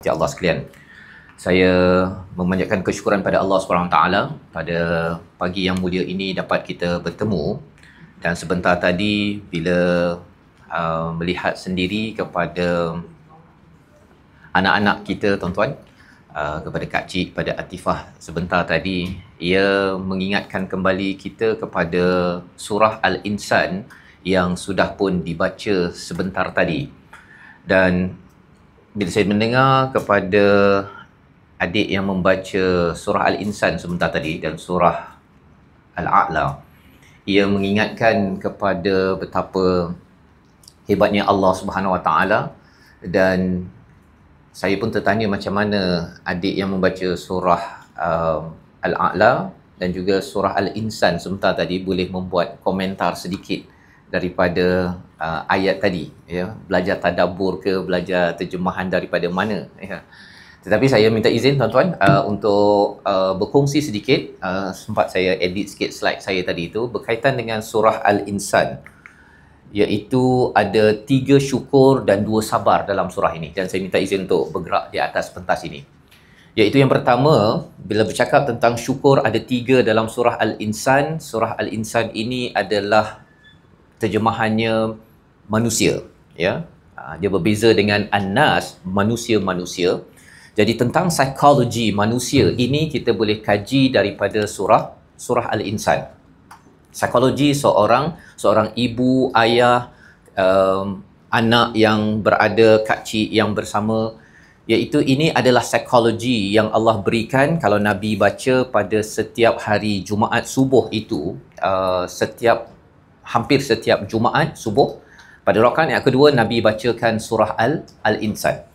Ya Allah sekalian, saya memanjatkan kesyukuran pada Allah SWT pada pagi yang mulia ini dapat kita bertemu. Dan sebentar tadi bila melihat sendiri kepada anak-anak kita tuan-tuan, kepada Kak Cik, pada Atifah sebentar tadi, ia mengingatkan kembali kita kepada surah Al-Insan yang sudah pun dibaca sebentar tadi. Dan bila saya mendengar kepada adik yang membaca surah Al-Insan sebentar tadi dan surah Al-A'la, ia mengingatkan kepada betapa hebatnya Allah Subhanahu Wa Taala. Dan saya pun tertanya macam mana adik yang membaca surah Al-A'la dan juga surah Al-Insan sebentar tadi boleh membuat komentar sedikit daripada ayat tadi, ya, belajar tadabbur ke belajar terjemahan daripada mana, ya. Tetapi saya minta izin tuan-tuan untuk berkongsi sedikit. Sempat saya edit sikit slide saya tadi itu berkaitan dengan surah Al-Insan, iaitu ada 3 syukur dan 2 sabar dalam surah ini, dan saya minta izin untuk bergerak di atas pentas ini. Iaitu yang pertama, bila bercakap tentang syukur, ada 3 dalam surah Al-Insan. Surah Al-Insan ini adalah terjemahannya manusia, ya. Dia berbeza dengan An-Nas, manusia-manusia. Jadi tentang psikologi manusia ini kita boleh kaji daripada surah Al-Insan. Psikologi seorang ibu, ayah, anak yang berada, kak cik yang bersama, iaitu ini adalah psikologi yang Allah berikan. Kalau Nabi baca pada setiap hari Jumaat subuh itu, hampir setiap Jumaat subuh, pada rakaat yang kedua Nabi bacakan surah Al-Insan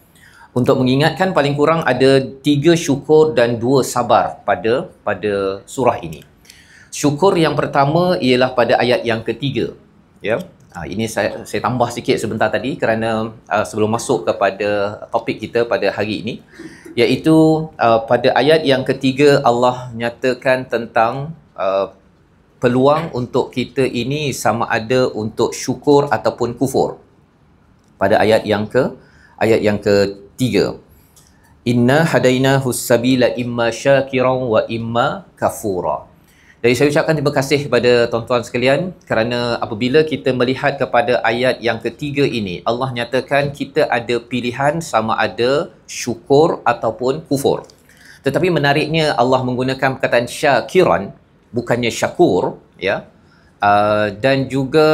untuk mengingatkan paling kurang ada 3 syukur dan 2 sabar pada surah ini. Syukur yang pertama ialah pada ayat yang ketiga, ya. Ini saya tambah sikit sebentar tadi kerana sebelum masuk kepada topik kita pada hari ini, iaitu pada ayat yang ketiga Allah nyatakan tentang peluang untuk kita ini sama ada untuk syukur ataupun kufur. Pada ayat yang ketiga, inna hadainahu sabila imma syakiran wa imma kafura. Jadi saya ucapkan terima kasih kepada tuan-tuan sekalian kerana apabila kita melihat kepada ayat yang ketiga ini, Allah nyatakan kita ada pilihan sama ada syukur ataupun kufur. Tetapi menariknya Allah menggunakan perkataan syakiran, bukannya syakur, ya, dan juga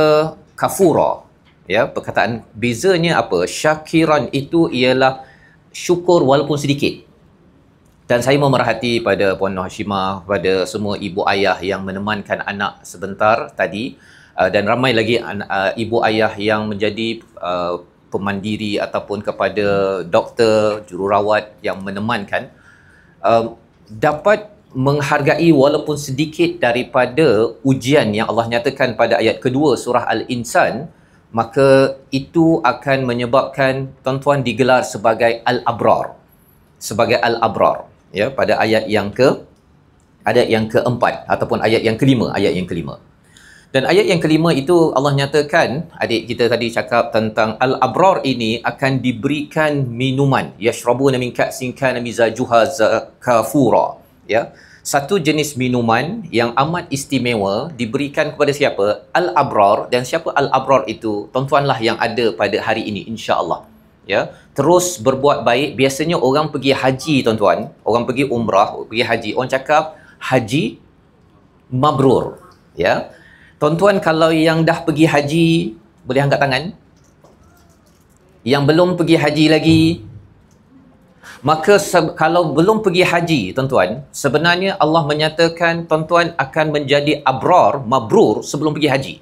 kafura, ya. Perkataan bezanya apa? Syakiran itu ialah syukur walaupun sedikit. Dan saya memerhati pada Puan Nur Hashimah, pada semua ibu ayah yang menemankan anak sebentar tadi, dan ramai lagi ibu ayah yang menjadi pemandiri ataupun kepada doktor, jururawat yang menemankan, dapat menghargai walaupun sedikit daripada ujian yang Allah nyatakan pada ayat kedua surah Al-Insan, maka itu akan menyebabkan tuan-tuan digelar sebagai Al-Abrar. Sebagai Al-Abrar, ya, pada ayat yang keempat ataupun ayat yang kelima. Dan ayat yang kelima itu Allah nyatakan, adik kita tadi cakap tentang Al-Abrar ini akan diberikan minuman, yashrabuna min ka'sin kana mizajuha kafura, ya. Satu jenis minuman yang amat istimewa diberikan kepada siapa? Al-Abrar. Dan siapa Al-Abrar itu? Tuan-tuanlah yang ada pada hari ini, insya-Allah, ya. Terus berbuat baik. Biasanya orang pergi haji tuan-tuan, orang pergi umrah, pergi haji, orang cakap haji mabrur, ya. Tuan-tuan kalau yang dah pergi haji boleh angkat tangan. Yang belum pergi haji lagi, maka kalau belum pergi haji tuan-tuan, sebenarnya Allah menyatakan tuan-tuan akan menjadi abrar, mabrur sebelum pergi haji.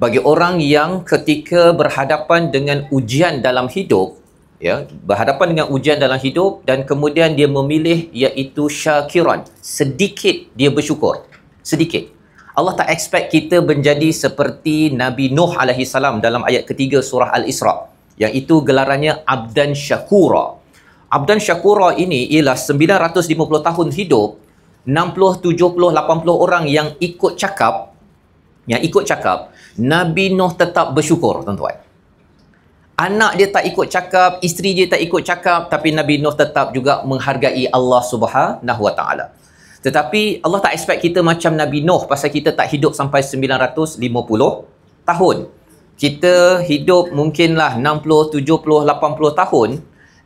Bagi orang yang ketika berhadapan dengan ujian dalam hidup, ya, berhadapan dengan ujian dalam hidup dan kemudian dia memilih iaitu syakiran, sedikit dia bersyukur, sedikit. Allah tak expect kita menjadi seperti Nabi Nuh alaihi salam dalam ayat ketiga surah Al-Isra, yang itu gelarannya Abdan Syakura. Abdan Syakura ini ialah 950 tahun hidup, 60, 70, 80 orang yang ikut cakap, Nabi Nuh tetap bersyukur, tuan-tuan. Anak dia tak ikut cakap, isteri dia tak ikut cakap, tapi Nabi Nuh tetap juga menghargai Allah Subhanahu Wa Taala. Tetapi Allah tak expect kita macam Nabi Nuh pasal kita tak hidup sampai 950 tahun. Kita hidup mungkinlah 60, 70, 80 tahun,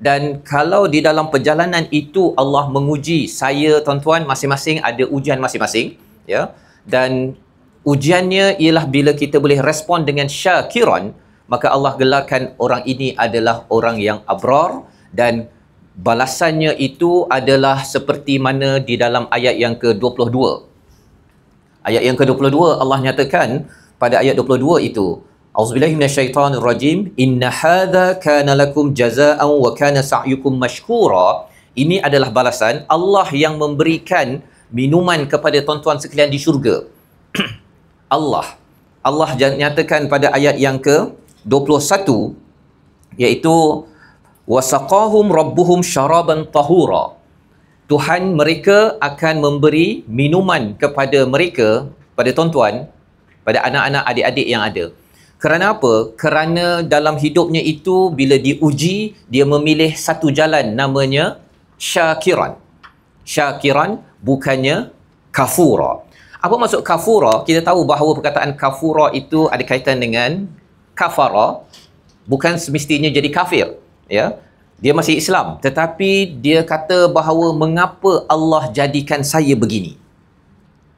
dan kalau di dalam perjalanan itu Allah menguji saya, tuan-tuan, masing-masing ada ujian masing-masing, ya. Dan ujiannya ialah bila kita boleh respon dengan syakiran, maka Allah gelarkan orang ini adalah orang yang abrar, dan balasannya itu adalah seperti mana di dalam ayat yang ke-22. Ayat yang ke-22 Allah nyatakan pada ayat 22 itu, Auzubillahi minasyaitonir rajim, inna hadza kana lakum jazaa'an wa kana sa'yukum mashkura. Ini adalah balasan Allah yang memberikan minuman kepada tuan-tuan sekalian di syurga. Allah nyatakan pada ayat yang ke-21, iaitu wasaqahum rabbuhum syaraban tahura. Tuhan mereka akan memberi minuman kepada mereka, pada tuan-tuan, pada anak-anak, adik-adik yang ada. Kerana apa? Kerana dalam hidupnya itu bila diuji, dia memilih satu jalan namanya syakiran. Syakiran bukannya kafura. Apa maksud kafura? Kita tahu bahawa perkataan kafura itu ada kaitan dengan kafara, bukan semestinya jadi kafir, ya. Dia masih Islam, tetapi dia kata bahawa mengapa Allah jadikan saya begini.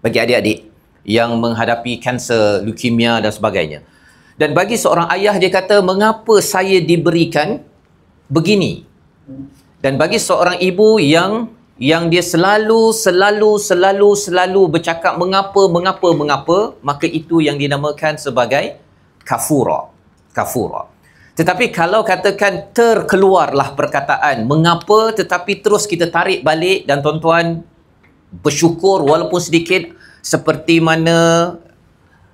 Bagi adik-adik yang menghadapi kanser, leukemia dan sebagainya. Dan bagi seorang ayah, dia kata mengapa saya diberikan begini. Dan bagi seorang ibu yang dia selalu bercakap mengapa, maka itu yang dinamakan sebagai kafura. Tetapi kalau katakan terkeluarlah perkataan mengapa, tetapi terus kita tarik balik dan tuan-tuan bersyukur walaupun sedikit, seperti mana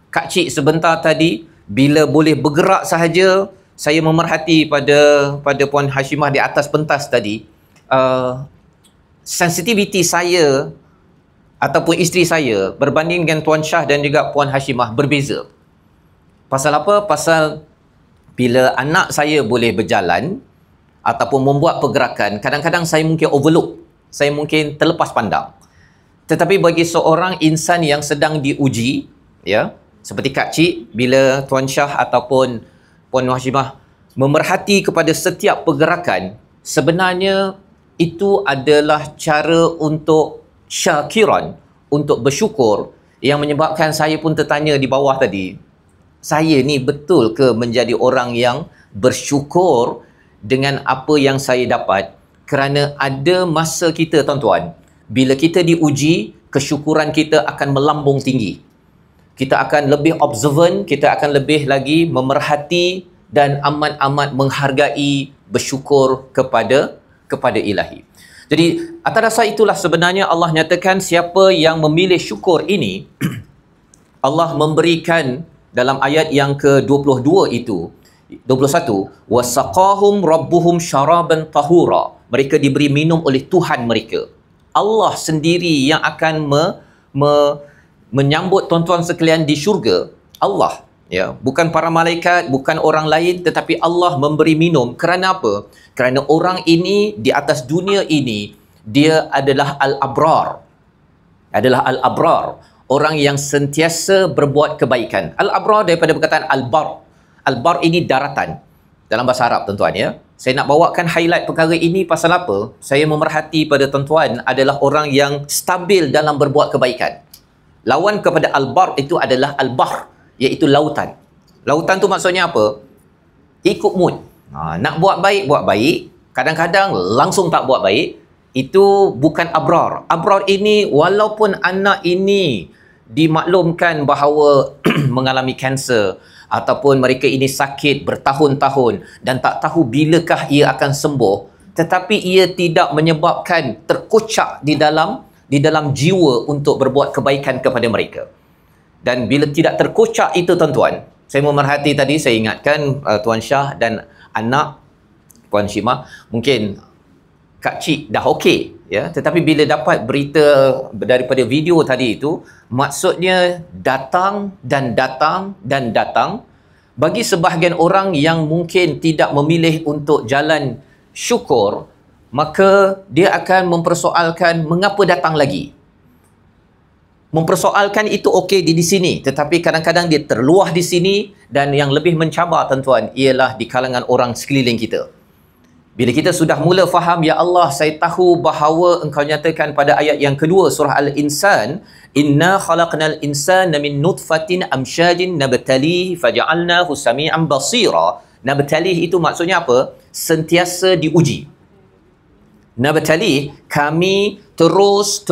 Kak Cik sebentar tadi, bila boleh bergerak sahaja, saya memerhati pada Puan Hashimah di atas pentas tadi, sensitiviti saya ataupun isteri saya berbanding dengan Tuan Syah dan juga Puan Hashimah berbeza. Pasal apa? Pasal bila anak saya boleh berjalan ataupun membuat pergerakan, kadang-kadang saya mungkin overlook, saya mungkin terlepas pandang. Tetapi bagi seorang insan yang sedang diuji, ya, seperti Kak Cik, bila Tuan Syah ataupun Puan Hashimah memerhati kepada setiap pergerakan, sebenarnya itu adalah cara untuk syakiran, untuk bersyukur, yang menyebabkan saya pun tertanya di bawah tadi, saya ni betul ke menjadi orang yang bersyukur dengan apa yang saya dapat? Kerana ada masa kita, tuan-tuan, bila kita diuji, kesyukuran kita akan melambung tinggi. Kita akan lebih observant, kita akan lebih lagi memerhati dan amat-amat menghargai, bersyukur kepada ilahi. Jadi atas dasar itulah sebenarnya Allah nyatakan siapa yang memilih syukur ini, Allah memberikan dalam ayat yang ke-22 itu, 21, wasaqahum rabbuhum syaraban tahura. Mereka diberi minum oleh Tuhan mereka. Allah sendiri yang akan menyambut tuan-tuan sekalian di syurga. Allah, ya, bukan para malaikat, bukan orang lain, tetapi Allah memberi minum. Kerana apa? Kerana orang ini di atas dunia ini, dia adalah al-abrar. Orang yang sentiasa berbuat kebaikan. Al-abrar daripada perkataan al-bar. Al-bar ini daratan dalam bahasa Arab, tuan-tuan, ya. Saya nak bawakan highlight perkara ini pasal apa? Saya memerhati pada tuan-tuan adalah orang yang stabil dalam berbuat kebaikan. Lawan kepada al-bar itu adalah al-bahr, iaitu lautan. Lautan tu maksudnya apa? Ikut mood. Nak buat baik. Kadang-kadang langsung tak buat baik. Itu bukan abrar. Abrar ini walaupun anak ini dimaklumkan bahawa mengalami kanser ataupun mereka ini sakit bertahun-tahun dan tak tahu bilakah ia akan sembuh, tetapi ia tidak menyebabkan terkocak di dalam jiwa untuk berbuat kebaikan kepada mereka. Dan bila tidak terkocak itu, tuan-tuan, saya memerhati tadi, saya ingatkan Tuan Syah dan anak Puan Hashimah, mungkin Kak Cik dah okey, ya, tetapi bila dapat berita daripada video tadi itu, maksudnya datang, bagi sebahagian orang yang mungkin tidak memilih untuk jalan syukur, maka dia akan mempersoalkan mengapa datang lagi. Mempersoalkan itu okey di sini, tetapi kadang-kadang dia terluah di sini, dan yang lebih mencabar tuan-tuan ialah di kalangan orang sekeliling kita. Bila kita sudah mula faham, ya Allah, saya tahu bahawa engkau nyatakan pada ayat yang kedua surah Al-Insan, inna khalaqnal insana min nutfatin amsyajin nabtalihi faja'alnahu sami'an basira. Nabtalihi itu maksudnya apa? Sentiasa diuji. Nabtali, kami terus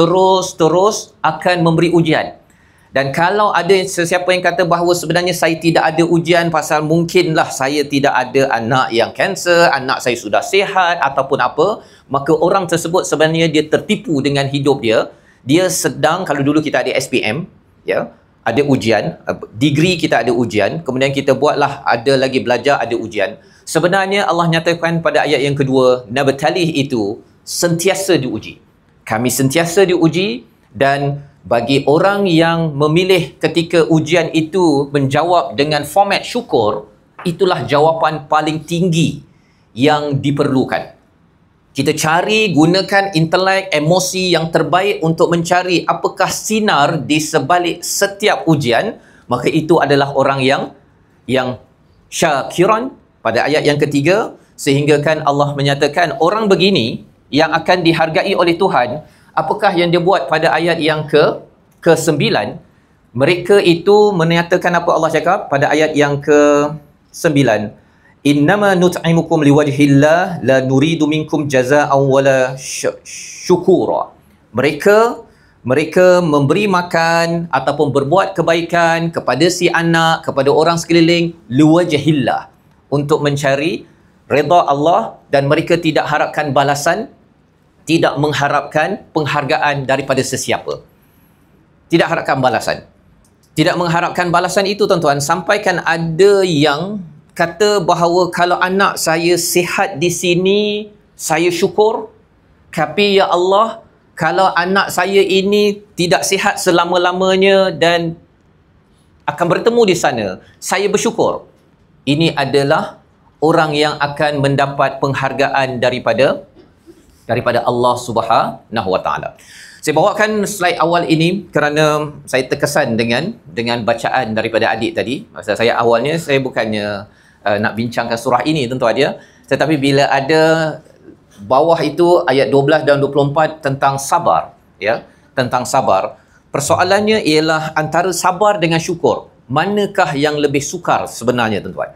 akan memberi ujian. Dan kalau ada sesiapa yang kata bahawa sebenarnya saya tidak ada ujian pasal mungkinlah saya tidak ada anak yang kanser, anak saya sudah sihat ataupun apa, maka orang tersebut sebenarnya dia tertipu dengan hidup dia. Dia sedang, kalau dulu kita ada SPM, ya, ada ujian, degree kita ada ujian, kemudian kita buatlah ada lagi belajar, ada ujian. Sebenarnya Allah nyatakan pada ayat yang kedua, nabtalih itu sentiasa diuji. Kami sentiasa diuji, dan bagi orang yang memilih ketika ujian itu menjawab dengan format syukur, itulah jawapan paling tinggi yang diperlukan. Kita cari, gunakan intelek, emosi yang terbaik untuk mencari apakah sinar di sebalik setiap ujian, maka itu adalah orang yang syakiran pada ayat yang ketiga, sehingga kan Allah menyatakan orang begini yang akan dihargai oleh Tuhan. Apakah yang dia buat pada ayat yang ke-9? Mereka itu menyatakan apa Allah cakap pada ayat yang ke-9, innama nut'imukum liwajhillah la nuridu minkum jazaa'an wala syukura. Mereka memberi makan ataupun berbuat kebaikan kepada si anak, kepada orang sekeliling, liwajhillah, untuk mencari redha Allah, dan mereka tidak harapkan balasan, tidak mengharapkan penghargaan daripada sesiapa. Tidak harapkan balasan. Tidak mengharapkan balasan itu tuan-tuan, sampaikan ada yang kata bahawa kalau anak saya sihat di sini, saya syukur. Tapi ya Allah, kalau anak saya ini tidak sihat selama-lamanya dan akan bertemu di sana, saya bersyukur. Ini adalah orang yang akan mendapat penghargaan daripada Allah Subhanahu Wa Taala. Saya bawakan slide awal ini kerana saya terkesan dengan bacaan daripada adik tadi. Masa saya awalnya saya bukannya nak bincangkan surah ini tuan-tuan ya, tetapi bila ada bawah itu ayat 12 dan 24 tentang sabar, ya, tentang sabar. Persoalannya ialah antara sabar dengan syukur, manakah yang lebih sukar sebenarnya tuan-tuan?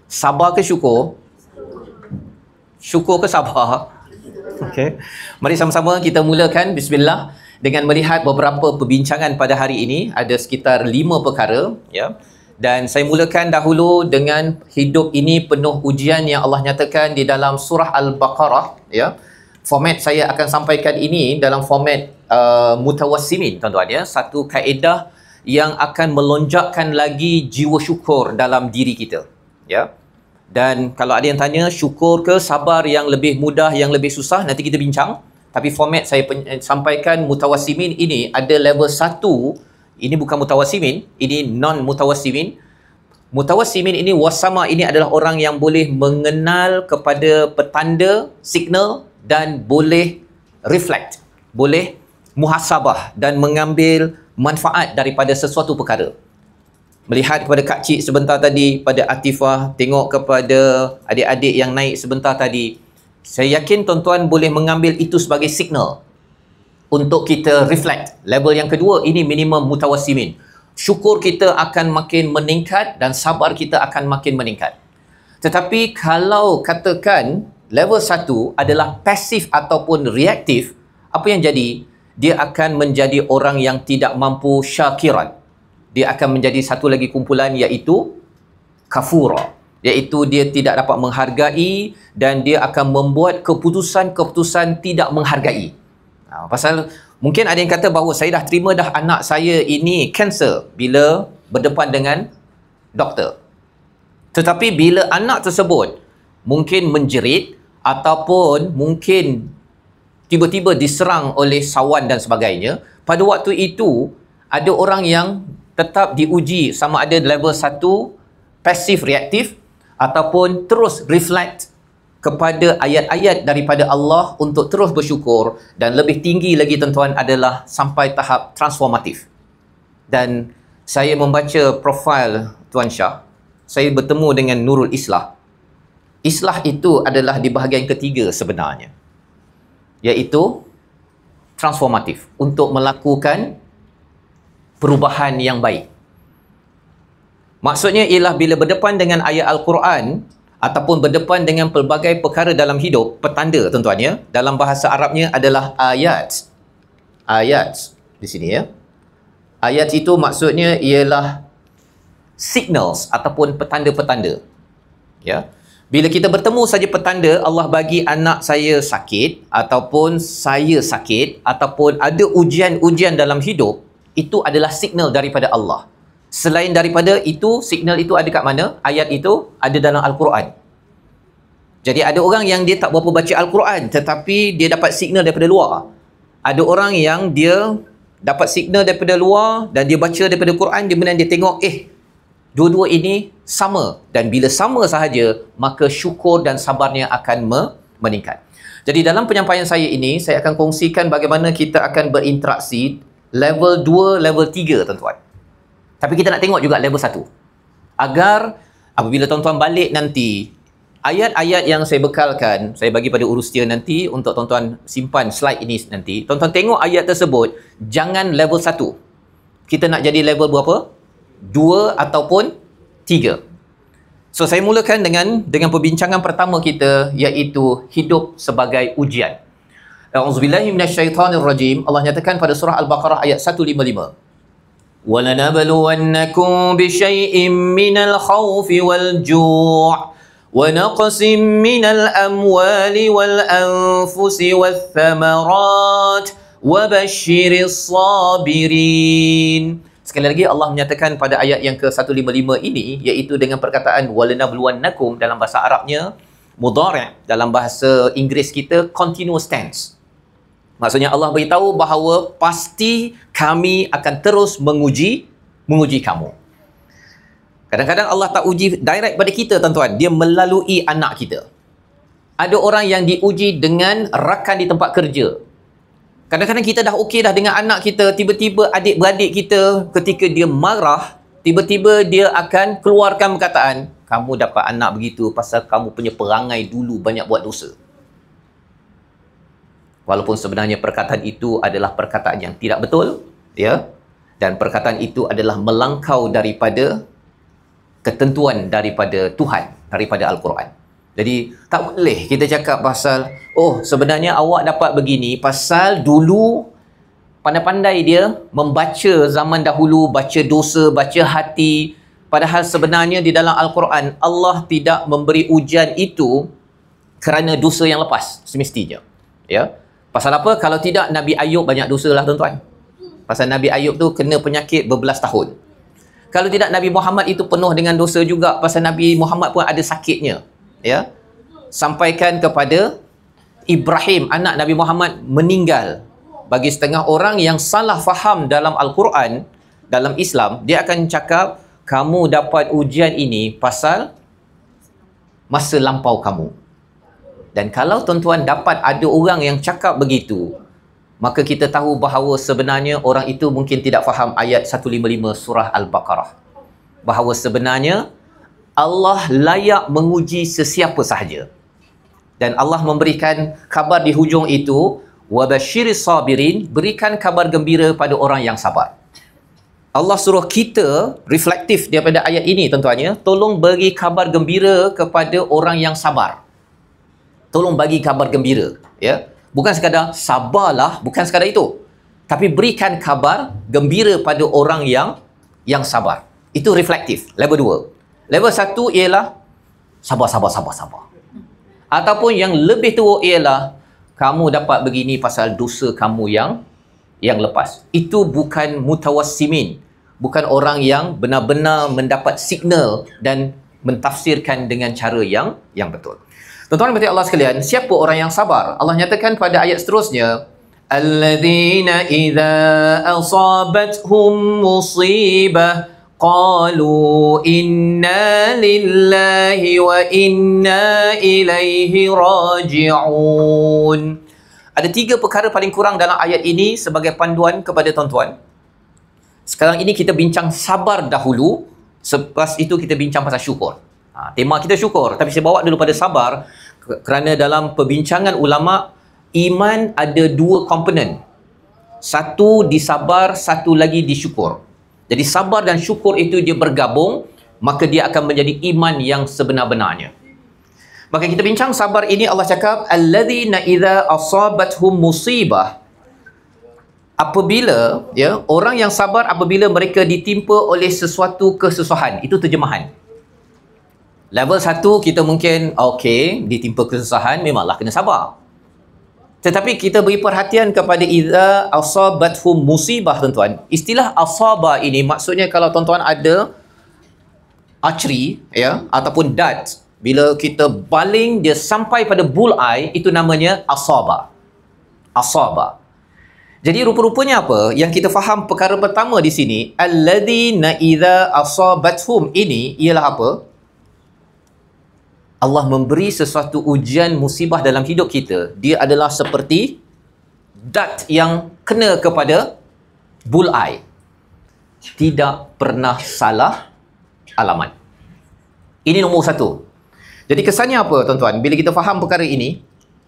Sabar ke syukur? Syukur ke sabar? Okey. Mari sama-sama kita mulakan bismillah dengan melihat beberapa perbincangan pada hari ini. Ada sekitar 5 perkara, ya. Dan saya mulakan dahulu dengan hidup ini penuh ujian yang Allah nyatakan di dalam surah Al-Baqarah, ya. Format saya akan sampaikan ini dalam format mutawassimin tuan-tuan ya. Satu kaedah yang akan melonjakkan lagi jiwa syukur dalam diri kita, ya. Dan kalau ada yang tanya syukur ke sabar yang lebih mudah, yang lebih susah, nanti kita bincang. Tapi format saya sampaikan mutawassimin ini ada level 1. Ini bukan mutawassimin, ini non mutawassimin. Mutawassimin ini, wasama ini adalah orang yang boleh mengenal kepada petanda, signal, dan boleh reflect, boleh muhasabah dan mengambil manfaat daripada sesuatu perkara. Melihat kepada Kak Cik sebentar tadi, pada Atifah, tengok kepada adik-adik yang naik sebentar tadi. Saya yakin tuan-tuan boleh mengambil itu sebagai signal untuk kita reflect. Level yang kedua, ini minimum mutawassimin. Syukur kita akan makin meningkat dan sabar kita akan makin meningkat. Tetapi kalau katakan level 1 adalah pasif ataupun reaktif, apa yang jadi? Dia akan menjadi orang yang tidak mampu syakiran. Dia akan menjadi satu lagi kumpulan, iaitu kafura, iaitu dia tidak dapat menghargai dan dia akan membuat keputusan-keputusan tidak menghargai. Pasal mungkin ada yang kata bahawa saya dah terima dah anak saya ini kanser bila berdepan dengan doktor. Tetapi bila anak tersebut mungkin menjerit ataupun mungkin tiba-tiba diserang oleh sawan dan sebagainya, pada waktu itu ada orang yang tetap diuji sama ada level 1 pasif reaktif ataupun terus reflect kepada ayat-ayat daripada Allah untuk terus bersyukur, dan lebih tinggi lagi tuan-tuan adalah sampai tahap transformatif. Dan saya membaca profil Tuan Shah, saya bertemu dengan Nurul Islah. Islah itu adalah di bahagian ketiga sebenarnya, iaitu transformatif, untuk melakukan perubahan yang baik. Maksudnya ialah bila berdepan dengan ayat Al-Quran ataupun berdepan dengan pelbagai perkara dalam hidup, petanda tuan-tuan ya, dalam bahasa Arabnya adalah ayat. Ayat di sini ya. Ayat itu maksudnya ialah signals ataupun petanda-petanda. Ya. Bila kita bertemu saja petanda, Allah bagi anak saya sakit ataupun saya sakit ataupun ada ujian-ujian dalam hidup, itu adalah signal daripada Allah. Selain daripada itu, signal itu ada kat mana? Ayat itu ada dalam Al-Quran. Jadi ada orang yang dia tak berapa baca Al-Quran, tetapi dia dapat signal daripada luar. Ada orang yang dia dapat signal daripada luar dan dia baca daripada Quran, kemudian dia tengok, dua-dua ini sama. Dan bila sama sahaja, maka syukur dan sabarnya akan meningkat. Jadi dalam penyampaian saya ini, saya akan kongsikan bagaimana kita akan berinteraksi level 2, level 3 tuan-tuan. Tapi kita nak tengok juga level 1. Agar apabila tuan-tuan balik nanti, ayat-ayat yang saya bekalkan, saya bagi pada Urustia nanti untuk tuan-tuan simpan slide ini nanti. Tuan-tuan tengok ayat tersebut, jangan level 1. Kita nak jadi level berapa? 2 ataupun 3. So saya mulakan dengan perbincangan pertama kita, iaitu hidup sebagai ujian. A'udzubillahi minasyaitonirrajim. Allah nyatakan pada surah Al-Baqarah ayat 155. وَلَنَبْلُوَنَّكُمْ بِشَيْءٍ مِّنَ الْخَوْفِ وَالْجُوعِ وَنَقْصٍ مِّنَ الْأَمْوَالِ وَالْأَنفُسِ وَالثَّمَرَاتِ وَبَشِّرِ الصَّابِرِينَ. Sekali lagi Allah menyatakan pada ayat yang ke-155 ini, iaitu dengan perkataan وَلَنَبْلُوَنَّكُمْ, dalam bahasa Arabnya mudhari', dalam bahasa Inggeris kita continuous tense. Maksudnya Allah beritahu bahawa pasti kami akan terus menguji kamu. Kadang-kadang Allah tak uji direct pada kita tuan-tuan, dia melalui anak kita. Ada orang yang diuji dengan rakan di tempat kerja. Kadang-kadang kita dah okey dah dengan anak kita, tiba-tiba adik-beradik kita ketika dia marah, tiba-tiba dia akan keluarkan perkataan, kamu dapat anak begitu pasal kamu punya perangai dulu banyak buat dosa. Walaupun sebenarnya perkataan itu adalah perkataan yang tidak betul, ya, dan perkataan itu adalah melangkau daripada ketentuan daripada Tuhan, daripada Al-Quran. Jadi tak boleh kita cakap pasal, sebenarnya awak dapat begini pasal dulu pandai-pandai dia membaca zaman dahulu, baca dosa, baca hati. Padahal sebenarnya di dalam Al-Quran, Allah tidak memberi ujian itu kerana dosa yang lepas semestinya. Ya. Pasal apa? Kalau tidak, Nabi Ayub banyak dosa lah tuan-tuan. Pasal Nabi Ayub tu kena penyakit berbelas tahun. Kalau tidak, Nabi Muhammad itu penuh dengan dosa juga. Pasal Nabi Muhammad pun ada sakitnya. Ya. Sampaikan kepada Ibrahim, anak Nabi Muhammad, meninggal. Bagi setengah orang yang salah faham dalam Al-Quran, dalam Islam, dia akan cakap, kamu dapat ujian ini pasal masa lampau kamu. Dan kalau tuan-tuan dapat ada orang yang cakap begitu, maka kita tahu bahawa sebenarnya orang itu mungkin tidak faham ayat 155 surah Al-Baqarah. Bahawa sebenarnya Allah layak menguji sesiapa sahaja. Dan Allah memberikan kabar di hujung itu, وَبَشِّرِ الصَّابِرِينَ, berikan kabar gembira pada orang yang sabar. Allah suruh kita reflektif daripada ayat ini tuan-tuan ya, tolong bagi kabar gembira kepada orang yang sabar. Tolong bagi kabar gembira, ya. Bukan sekadar sabarlah, bukan sekadar itu. Tapi berikan kabar gembira pada orang yang sabar. Itu reflektif, level 2. Level 1 ialah sabar. Ataupun yang lebih teruk ialah kamu dapat begini pasal dosa kamu yang lepas. Itu bukan mutawassimin, bukan orang yang benar-benar mendapat signal dan mentafsirkan dengan cara yang betul. Tuan-tuan dan Allah sekalian, siapa orang yang sabar? Allah nyatakan pada ayat seterusnya, Alladzina idza asabathum musibah qalu inna lillahi wa inna ilaihi raji'un. Ada 3 perkara paling kurang dalam ayat ini sebagai panduan kepada tuan-tuan. Sekarang ini kita bincang sabar dahulu, selepas itu kita bincang pasal syukur. Tema kita syukur, tapi saya bawa dulu pada sabar kerana dalam perbincangan ulama, iman ada 2 komponen. Satu di sabar, satu lagi di syukur. Jadi sabar dan syukur itu dia bergabung, maka dia akan menjadi iman yang sebenar-benarnya. Maka kita bincang sabar ini, Allah cakap alladzina idza asabathum musibah. Apabila orang yang sabar apabila mereka ditimpa oleh sesuatu kesusahan. Itu terjemahan. Level 1 kita mungkin okey, ditimpa kesusahan memanglah kena sabar. Tetapi kita beri perhatian kepada idza asabathum musibah, tuan-tuan. Istilah asaba ini maksudnya kalau tuan-tuan ada archery ataupun dart, bila kita baling dia sampai pada bullseye, itu namanya asaba. Asaba. Jadi rupa-rupanya apa? Yang kita faham perkara pertama di sini, alladzina idza asabathum ini ialah apa? Allah memberi sesuatu ujian musibah dalam hidup kita. Dia adalah seperti dart yang kena kepada bullseye. Tidak pernah salah alamat. Ini nombor 1. Jadi kesannya apa, tuan-tuan? Bila kita faham perkara ini,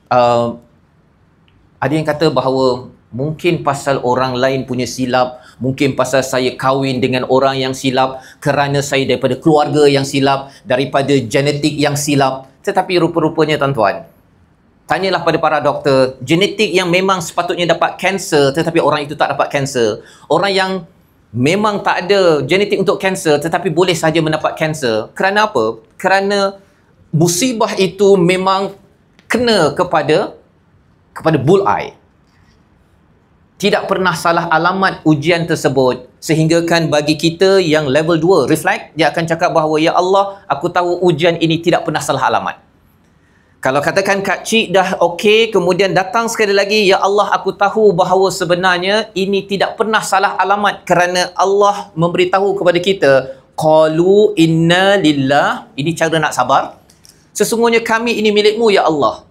ada yang kata bahawa mungkin pasal orang lain punya silap, mungkin pasal saya kahwin dengan orang yang silap, kerana saya daripada keluarga yang silap, daripada genetik yang silap. Tetapi rupa-rupanya, tuan-tuan, tanyalah pada para doktor, genetik yang memang sepatutnya dapat kanser, tetapi orang itu tak dapat kanser. Orang yang memang tak ada genetik untuk kanser, tetapi boleh saja mendapat kanser. Kerana apa? Kerana musibah itu memang kena kepada bullseye. Tidak pernah salah alamat ujian tersebut, sehingga kan bagi kita yang level 2 reflect, dia akan cakap bahawa ya Allah, aku tahu ujian ini tidak pernah salah alamat. Kalau katakan Kak Cik dah okey, kemudian datang sekali lagi, ya Allah, aku tahu bahawa sebenarnya ini tidak pernah salah alamat, kerana Allah memberitahu kepada kita, qalu inna lillah, ini cara nak sabar, sesungguhnya kami ini milikmu ya Allah.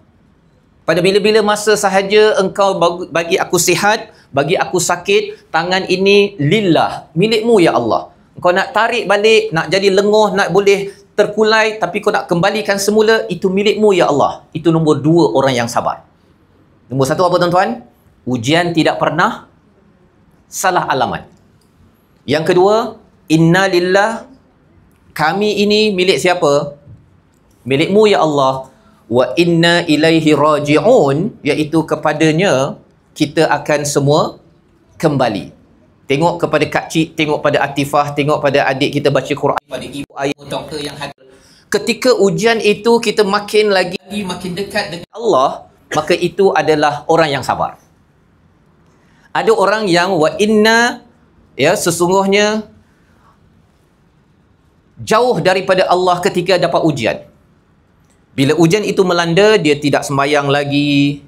Pada bila-bila masa sahaja engkau bagi aku sihat, bagi aku sakit, tangan ini lillah, milikmu ya Allah. Engkau nak tarik balik, nak jadi lenguh, nak boleh terkulai, tapi kau nak kembalikan semula, itu milikmu ya Allah. Itu nombor 2 orang yang sabar. Nombor 1 apa, tuan-tuan? Ujian tidak pernah salah alamat. Yang kedua, inna lillah, kami ini milik siapa? Milikmu ya Allah. Wa inna ilaihi raji'un, iaitu kepadanya kita akan semua kembali. Tengok kepada Kak Cik, tengok pada Atifah, tengok pada adik kita baca Quran, pada ibu ayah doktor yang hadir. Ketika ujian itu kita makin dekat dengan Allah, maka itu adalah orang yang sabar. Ada orang yang wa inna, sesungguhnya jauh daripada Allah ketika dapat ujian. Bila ujian itu melanda, dia tidak sembahyang lagi,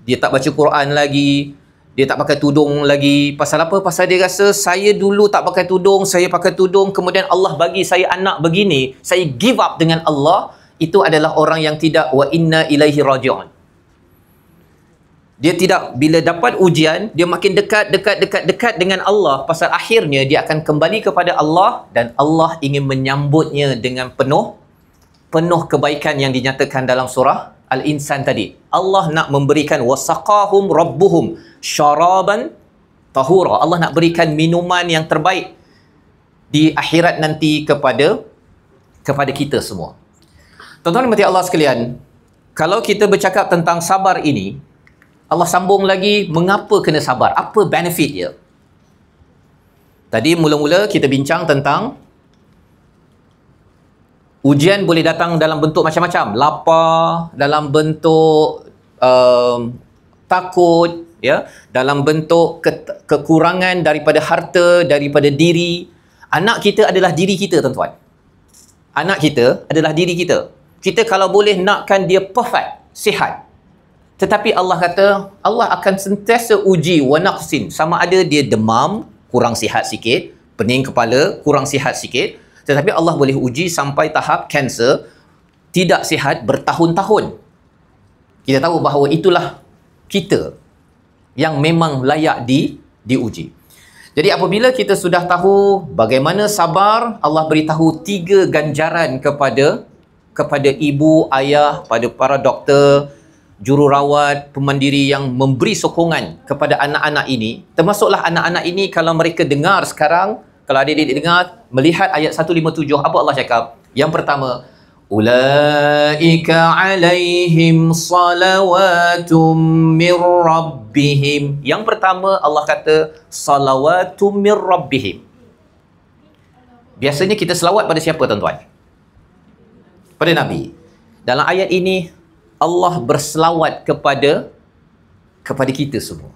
dia tak baca Quran lagi, dia tak pakai tudung lagi. Pasal apa? Pasal dia rasa, saya dulu tak pakai tudung, saya pakai tudung, kemudian Allah bagi saya anak begini, saya give up dengan Allah. Itu adalah orang yang tidak wa inna ilaihi raji'un. Dia tidak, bila dapat ujian, dia makin dekat dengan Allah. Pasal akhirnya dia akan kembali kepada Allah, dan Allah ingin menyambutnya dengan penuh kebaikan yang dinyatakan dalam surah Al-Insan tadi. Allah nak memberikan wasaqahum rabbuhum syaraban tahura. Allah nak berikan minuman yang terbaik di akhirat nanti kepada kita semua. Tuan-tuan dan Allah sekalian, kalau kita bercakap tentang sabar ini, Allah sambung lagi mengapa kena sabar, apa benefit dia. Tadi mula-mula kita bincang tentang ujian boleh datang dalam bentuk macam-macam. Lapar, dalam bentuk takut, dalam bentuk kekurangan daripada harta, daripada diri. Anak kita adalah diri kita, tuan-tuan. Anak kita adalah diri kita. Kita kalau boleh nakkan dia perfect, sihat. Tetapi Allah kata, Allah akan sentiasa uji wa naqsin, sama ada dia demam, kurang sihat sikit, pening kepala, kurang sihat sikit, tetapi Allah boleh uji sampai tahap kanser, tidak sihat bertahun-tahun. Kita tahu bahawa itulah kita yang memang layak diuji. Jadi apabila kita sudah tahu bagaimana sabar, Allah beritahu 3 ganjaran kepada ibu, ayah, pada para doktor, jururawat, pemandiri yang memberi sokongan kepada anak-anak ini. Termasuklah anak-anak ini, kalau mereka dengar sekarang, kalau adik-adik dengar, melihat ayat 157, apa Allah cakap? Yang pertama, ulaika alaihim salawatum mir rabbihim. Yang pertama Allah kata salawatum mir rabbihim. Biasanya kita selawat pada siapa tuan-tuan? Pada Nabi. Dalam ayat ini Allah berselawat kepada kita semua.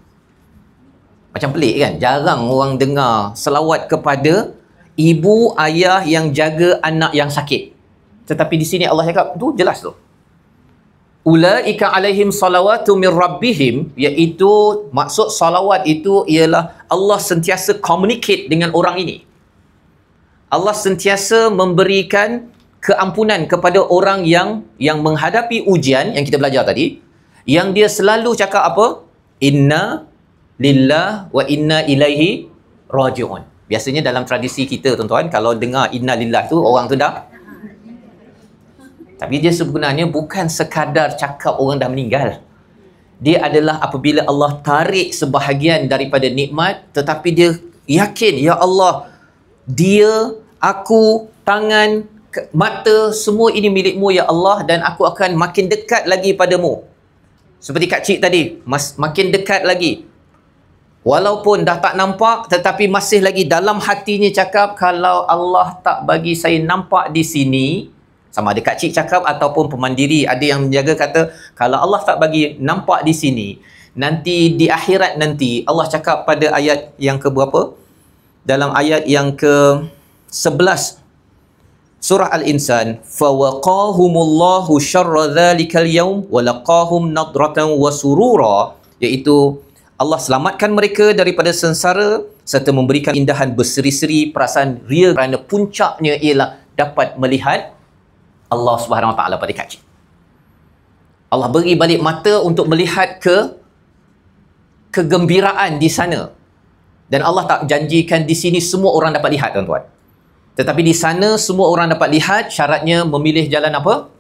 Macam pelik kan? Jarang orang dengar selawat kepada ibu, ayah yang jaga anak yang sakit. Tetapi di sini Allah cakap, tu jelas tu. Ulaika alaihim salawatu mir rabbihim, iaitu maksud salawat itu ialah Allah sentiasa communicate dengan orang ini. Allah sentiasa memberikan keampunan kepada orang yang menghadapi ujian yang kita belajar tadi, yang dia selalu cakap apa? Inna lillah wa inna ilaihi raji'un. Biasanya dalam tradisi kita tuan-tuan, kalau dengar inna lillah tu, orang tu dah, tapi dia sebenarnya bukan sekadar cakap orang dah meninggal. Dia adalah apabila Allah tarik sebahagian daripada nikmat, tetapi dia yakin, ya Allah, dia, aku, tangan, mata, semua ini milikmu ya Allah, dan aku akan makin dekat lagi padamu. Seperti Kak Cik tadi, makin dekat lagi. Walaupun dah tak nampak, tetapi masih lagi dalam hatinya cakap, kalau Allah tak bagi saya nampak di sini, sama ada Kak Cik cakap ataupun pemandiri, ada yang menjaga kata, kalau Allah tak bagi nampak di sini, nanti di akhirat nanti, Allah cakap pada ayat yang ke berapa? Dalam ayat yang ke 11 surah Al-Insan, fawaqahumullahu syarra dzalikal yaum wa laqahum nadratan wa surura, iaitu Allah selamatkan mereka daripada sengsara serta memberikan indahan berseri-seri, perasaan ria, kerana puncaknya ialah dapat melihat Allah Subhanahu Wa Taala pada Kak Cik. Allah beri balik mata untuk melihat kegembiraan di sana. Dan Allah tak janjikan di sini semua orang dapat lihat tuan-tuan. Tetapi di sana semua orang dapat lihat, syaratnya memilih jalan apa?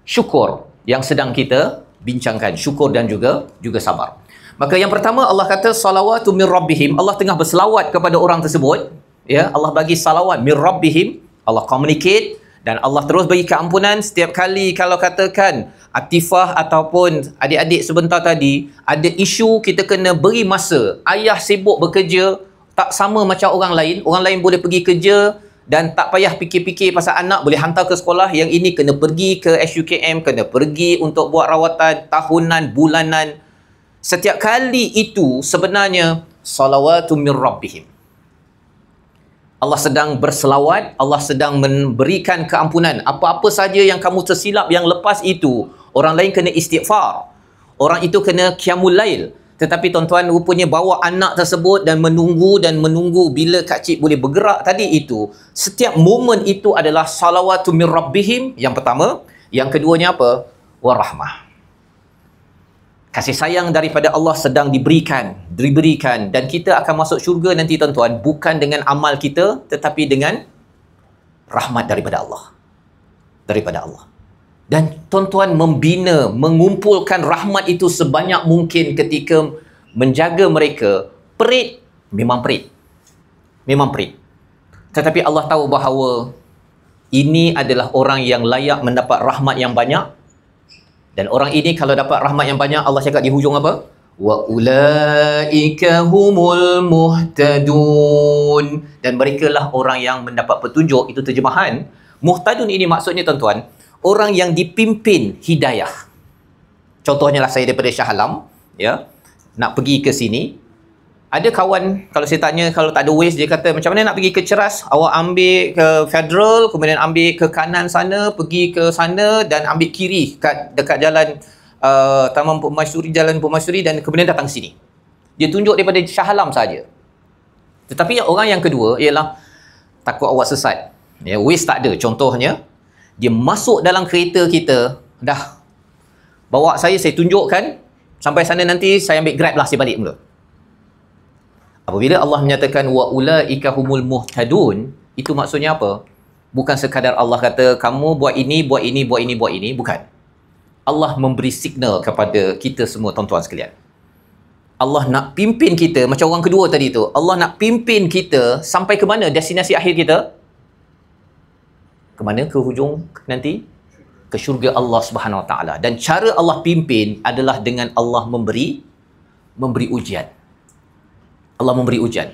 Syukur yang sedang kita bincangkan, syukur dan juga sabar. Maka yang pertama Allah kata salawatu mir rabbihim, Allah tengah berselawat kepada orang tersebut, ya, Allah bagi salawat mir rabbihim, Allah communicate, dan Allah terus bagi keampunan. Setiap kali kalau katakan Atifah ataupun adik-adik sebentar tadi ada isu, kita kena beri masa. Ayah sibuk bekerja, tak sama macam orang lain. Orang lain boleh pergi kerja dan tak payah fikir-fikir pasal anak, boleh hantar ke sekolah. Yang ini kena pergi ke SUKM, kena pergi untuk buat rawatan tahunan, bulanan. Setiap kali itu sebenarnya salawatu mir rabbihim. Allah sedang berselawat, Allah sedang memberikan keampunan. Apa-apa saja yang kamu tersilap yang lepas itu, orang lain kena istighfar. Orang itu kena qiyamul lail. Tetapi tuan-tuan rupanya bawa anak tersebut dan menunggu bila Kak Cik boleh bergerak tadi itu. Setiap momen itu adalah salawatu mir rabbihim, yang pertama. Yang keduanya apa? Warahmah. Kasih sayang daripada Allah sedang diberikan, dan kita akan masuk syurga nanti tuan-tuan, bukan dengan amal kita, tetapi dengan rahmat daripada Allah. Dan tuan-tuan membina, mengumpulkan rahmat itu sebanyak mungkin ketika menjaga mereka. Perit, memang perit. Tetapi Allah tahu bahawa ini adalah orang yang layak mendapat rahmat yang banyak. Dan orang ini kalau dapat rahmat yang banyak, Allah cakap di hujung apa? Wa ulaika humul muhtadun. Dan merekalah orang yang mendapat petunjuk. Itu terjemahan. Muhtadun ini maksudnya tuan-tuan, orang yang dipimpin hidayah. Contohnya lah saya daripada Shah Alam, ya, nak pergi ke sini. Ada kawan, kalau saya tanya, kalau tak ada Waze, dia kata, macam mana nak pergi ke Ceras? Awak ambil ke Federal, kemudian ambil ke kanan sana, pergi ke sana dan ambil kiri dekat jalan Taman Permaisuri, Jalan Permaisuri, dan kemudian datang sini. Dia tunjuk daripada Shah Alam saja. Tetapi orang yang kedua ialah takut awak sesat. Ya, waste tak ada. Contohnya, dia masuk dalam kereta kita, dah bawa saya tunjukkan, sampai sana nanti saya ambil Grab lah, saya balik mula. Apabila Allah menyatakan wa ulaika humul muhtadun, itu maksudnya apa? Bukan sekadar Allah kata kamu buat ini, buat ini, buat ini, buat ini, bukan. Allah memberi signal kepada kita semua tuan-tuan sekalian. Allah nak pimpin kita macam orang kedua tadi tu. Allah nak pimpin kita sampai ke mana destinasi akhir kita? Ke mana? Ke hujung nanti? Ke syurga Allah Subhanahu Wa Taala. Dan cara Allah pimpin adalah dengan Allah memberi ujian. Allah memberi ujian.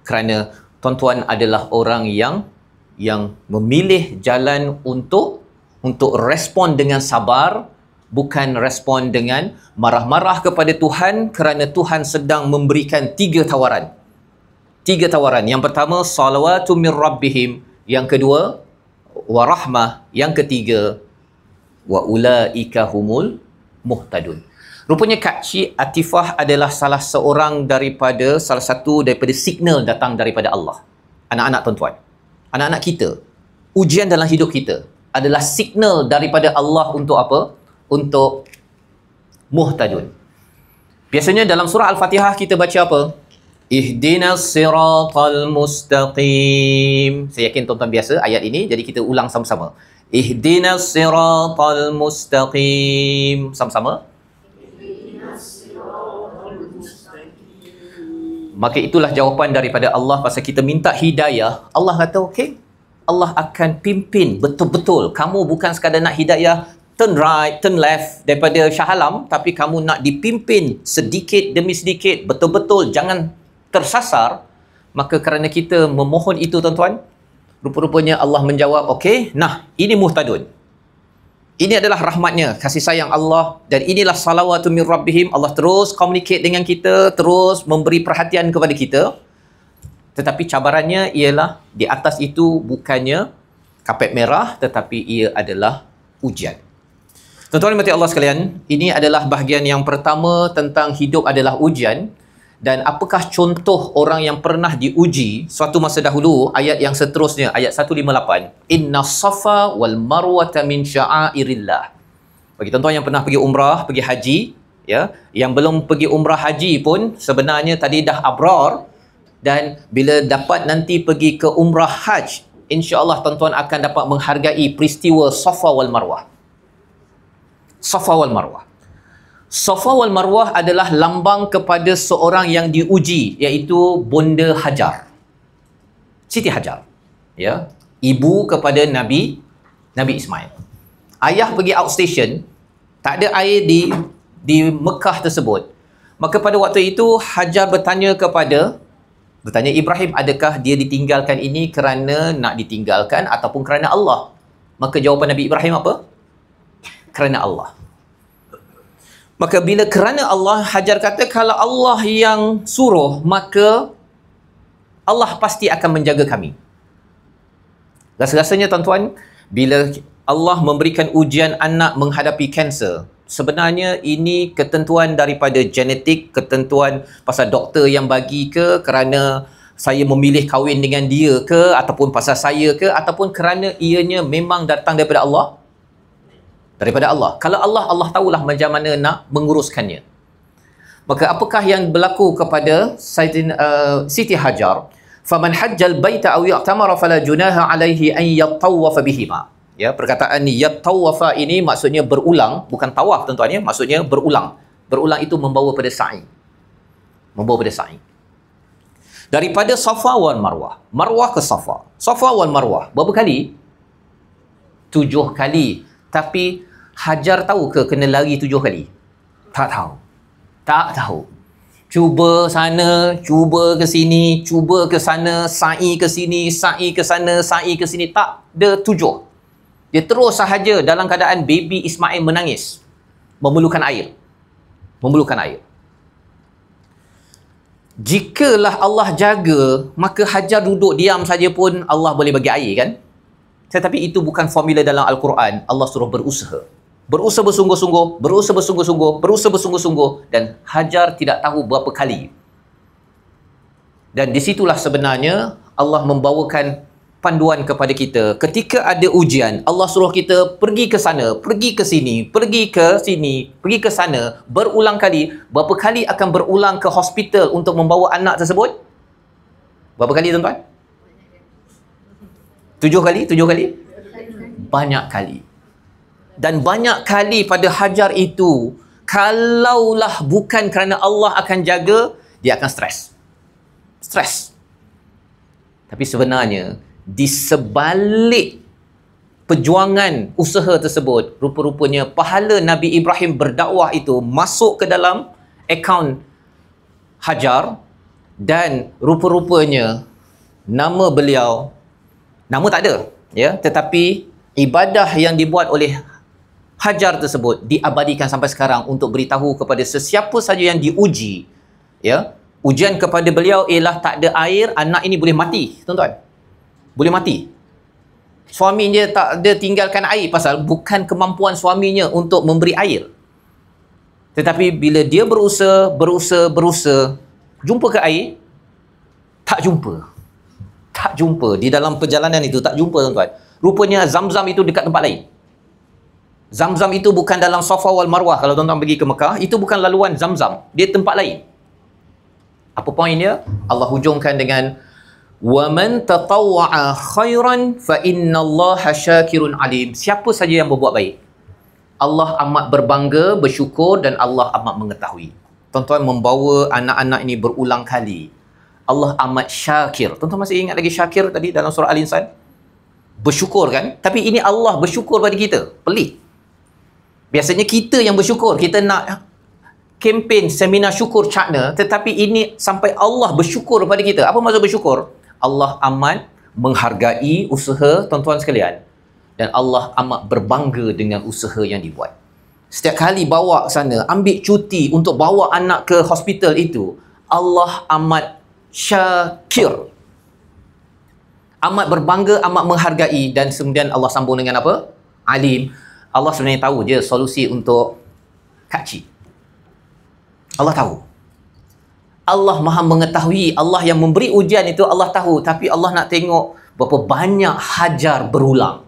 Kerana tuan-tuan adalah orang yang memilih jalan untuk respon dengan sabar, bukan respon dengan marah-marah kepada Tuhan, kerana Tuhan sedang memberikan 3 tawaran. 3 tawaran. Yang pertama, salawatu min rabbihim. Yang kedua, warahmah. Yang ketiga, wa ulaika humul muhtadun. Rupanya Kak Cik Atifah adalah salah satu daripada signal datang daripada Allah. Anak-anak tuan-tuan, anak-anak kita, ujian dalam hidup kita adalah signal daripada Allah untuk apa? Untuk muhtadun. Biasanya dalam surah Al-Fatihah kita baca apa? Ihdinas siratal mustaqim. Saya yakin tuan-tuan biasa ayat ini, jadi kita ulang sama-sama. Ihdinas siratal mustaqim. Sama-sama. Maka itulah jawapan daripada Allah pasal kita minta hidayah. Allah kata okey, Allah akan pimpin betul-betul. Kamu bukan sekadar nak hidayah turn right, turn left daripada Shah Alam, tapi kamu nak dipimpin sedikit demi sedikit, betul-betul, jangan tersasar. Maka kerana kita memohon itu tuan-tuan, rupa-rupanya Allah menjawab, okey, nah, ini muhtadun. Ini adalah rahmatnya, kasih sayang Allah, dan inilah salawatu min rabbihim. Allah terus communicate dengan kita, terus memberi perhatian kepada kita. Tetapi cabarannya ialah di atas itu bukannya kapet merah, tetapi ia adalah ujian. Tuan-tuan dan Allah sekalian, ini adalah bahagian yang pertama tentang hidup adalah ujian. Dan apakah contoh orang yang pernah diuji suatu masa dahulu? Ayat yang seterusnya, ayat 158. Inna safa wal marwata min sya'airillah. Bagi tuan-tuan yang pernah pergi umrah, pergi haji, ya, yang belum pergi umrah haji pun sebenarnya tadi dah abrar, dan bila dapat nanti pergi ke umrah haj, insya-Allah tuan-tuan akan dapat menghargai peristiwa Safa wal Marwah. Safa wal Marwah. Safa wal Marwah adalah lambang kepada seorang yang diuji, iaitu Bonda Hajar, Siti Hajar, ya, ibu kepada Nabi Ismail. Ayah pergi outstation, tak ada air di Mekah tersebut. Maka pada waktu itu Hajar bertanya Ibrahim, adakah dia ditinggalkan ini kerana nak ditinggalkan ataupun kerana Allah? Maka jawapan Nabi Ibrahim apa? Kerana Allah. Maka bila kerana Allah, Hajar kata kalau Allah yang suruh, maka Allah pasti akan menjaga kami. Rasa-rasanya tuan-tuan, bila Allah memberikan ujian anak menghadapi kanser, sebenarnya ini ketentuan daripada genetik, ketentuan pasal doktor yang bagi ke, kerana saya memilih kahwin dengan dia ke, ataupun pasal saya ke, ataupun kerana ianya memang datang daripada Allah? Daripada Allah. Kalau Allah tahulah macam mana nak menguruskannya. Maka apakah yang berlaku kepada Siti Hajar? Faman hajjal baita aw ya'tamara fala junaha alaihi an yatawwafa bihima. Ya, perkataan yatawwafa ini maksudnya berulang, bukan tawaf tuan-tuan ya, maksudnya berulang. Berulang itu membawa pada sa'i. Membawa pada sa'i. Daripada Safa wal Marwah, Marwah ke Safa. Safa wal Marwah berapa kali? 7 kali. Tapi Hajar tahu ke kena lari 7 kali? Tak tahu. Tak tahu. Cuba sana, cuba ke sini, cuba ke sana, sa'i ke sini, sa'i ke sana, sa'i ke sini. Tak, dia 7. Dia terus sahaja dalam keadaan baby Ismail menangis. Memerlukan air. Memerlukan air. Jikalah Allah jaga, maka Hajar duduk diam saja pun Allah boleh bagi air kan? Tetapi itu bukan formula dalam Al-Quran. Allah suruh berusaha. Berusaha bersungguh-sungguh, berusaha bersungguh-sungguh dan Hajar tidak tahu berapa kali. Dan disitulah sebenarnya Allah membawakan panduan kepada kita. Ketika ada ujian, Allah suruh kita pergi ke sana, pergi ke sini, pergi ke sini, pergi ke sana, berulang kali. Berapa kali akan berulang ke hospital untuk membawa anak tersebut? Berapa kali tuan-tuan? 7 kali? 7 kali? Banyak kali. Dan banyak kali pada Hajar itu, kalaulah bukan kerana Allah akan jaga, dia akan stres. Stres. Tapi sebenarnya, di sebalik perjuangan usaha tersebut, rupa-rupanya pahala Nabi Ibrahim berdakwah itu masuk ke dalam akaun Hajar, dan rupa-rupanya nama beliau, nama tak ada, ya, tetapi ibadah yang dibuat oleh Hajar tersebut diabadikan sampai sekarang untuk beritahu kepada sesiapa saja yang diuji, ya, ujian kepada beliau ialah tak ada air, anak ini boleh mati, tuan-tuan. Boleh mati. Suaminya tak ada tinggalkan air pasal bukan kemampuan suaminya untuk memberi air. Tetapi bila dia berusaha, jumpa ke air, tak jumpa. Tak jumpa. Di dalam perjalanan itu tak jumpa, tuan-tuan. Rupanya Zamzam itu dekat tempat lain. Zamzam itu bukan dalam Safa wal Marwah. Kalau tuan-tuan pergi ke Mekah, itu bukan laluan Zamzam. Dia tempat lain. Apa poinnya? Allah hujungkan dengan وَمَنْ تَطَوَّعَ خَيْرًا فَإِنَّ اللَّهَ شَاكِرٌ عَلِيمٌ. Siapa saja yang berbuat baik, Allah amat berbangga, bersyukur dan Allah amat mengetahui. Tuan-tuan membawa anak-anak ini berulang kali. Allah amat syakir. Tuan-tuan masih ingat lagi syakir tadi dalam surah Al-Insan? Bersyukur kan? Tapi ini Allah bersyukur pada kita. Pelik. Biasanya kita yang bersyukur. Kita nak kempen seminar syukur China, tetapi ini sampai Allah bersyukur pada kita. Apa maksud bersyukur? Allah amat menghargai usaha tuan-tuan sekalian. Dan Allah amat berbangga dengan usaha yang dibuat. Setiap kali bawa ke sana, ambil cuti untuk bawa anak ke hospital itu, Allah amat syakir. Amat berbangga, amat menghargai. Dan kemudian Allah sambung dengan apa? Alim. Allah sebenarnya tahu je solusi untuk Kak Cik. Allah tahu. Allah maha mengetahui. Allah yang memberi ujian itu Allah tahu. Tapi Allah nak tengok berapa banyak Hajar berulang.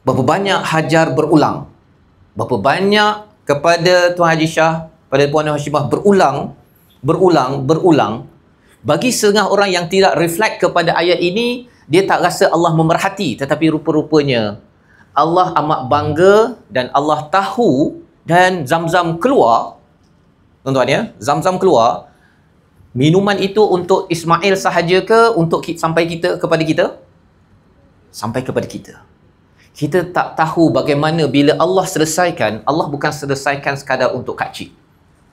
Berapa banyak Hajar berulang. Berapa banyak kepada Tuan Haji Shah, pada Puan Hashimah berulang. Bagi setengah orang yang tidak reflect kepada ayat ini, dia tak rasa Allah memerhati. Tetapi rupa-rupanya Allah amat bangga dan Allah tahu. Dan Zamzam keluar, tuan-tuan ya, Zamzam keluar. Minuman itu untuk Ismail sahaja ke untuk sampai kepada kita? Sampai kepada kita. Kita tak tahu bagaimana bila Allah selesaikan, Allah bukan selesaikan sekadar untuk Kak Cik,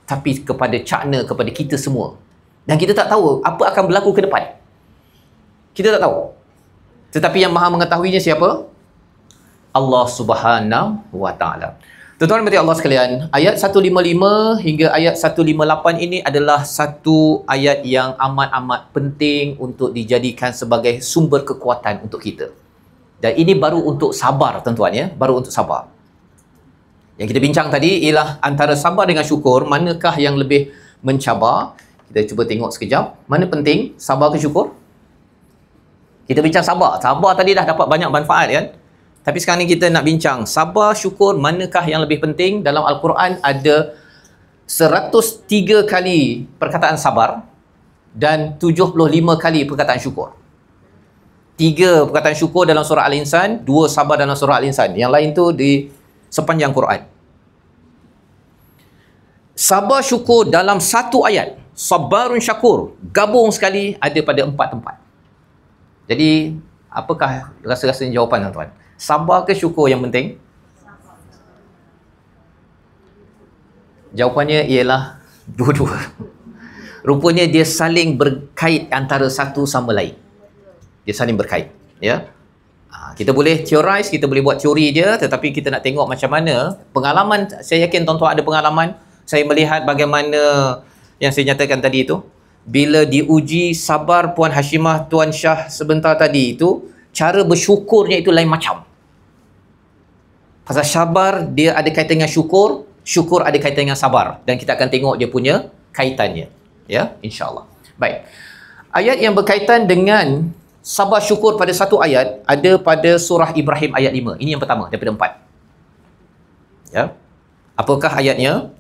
tapi kepada Cakna, kepada kita semua. Dan kita tak tahu apa akan berlaku ke depan. Kita tak tahu. Tetapi yang maha mengetahuinya siapa? Allah Subhanahu wa Ta'ala. Tuan-tuan berkata Allah sekalian, ayat 155 hingga ayat 158 ini adalah satu ayat yang amat-amat penting untuk dijadikan sebagai sumber kekuatan untuk kita. Dan ini baru untuk sabar, tuan-tuan ya, baru untuk sabar. Yang kita bincang tadi ialah antara sabar dengan syukur, manakah yang lebih mencabar? Kita cuba tengok sekejap. Mana penting, sabar ke syukur? Kita bincang sabar. Sabar tadi dah dapat banyak manfaat kan? Tapi sekarang ni kita nak bincang sabar, syukur, manakah yang lebih penting? Dalam Al-Quran ada 103 kali perkataan sabar dan 75 kali perkataan syukur. 3 perkataan syukur dalam surah Al-Insan, 2 sabar dalam surah Al-Insan. Yang lain tu di sepanjang Quran. Sabar syukur dalam satu ayat, sabarun syakur, gabung sekali ada pada 4 tempat. Jadi, apakah rasa-rasanya jawapan tuan-tuan? Sabar ke syukur yang penting? Jawapannya ialah dua-dua. Rupanya dia saling berkait antara satu sama lain. Dia saling berkait. Ya? Kita boleh theorize, kita boleh buat teori dia, tetapi kita nak tengok macam mana. Pengalaman, saya yakin tuan-tuan ada pengalaman. Saya melihat bagaimana yang saya nyatakan tadi itu. Bila diuji sabar Puan Hashimah, Tuan Shah sebentar tadi itu, cara bersyukurnya itu lain macam. Pasal sabar dia ada kaitan dengan syukur, syukur ada kaitan dengan sabar, dan kita akan tengok dia punya kaitannya, ya, insya-Allah. Baik. Ayat yang berkaitan dengan sabar syukur pada satu ayat ada pada surah Ibrahim ayat 5. Ini yang pertama daripada 4. Ya. Apakah ayatnya?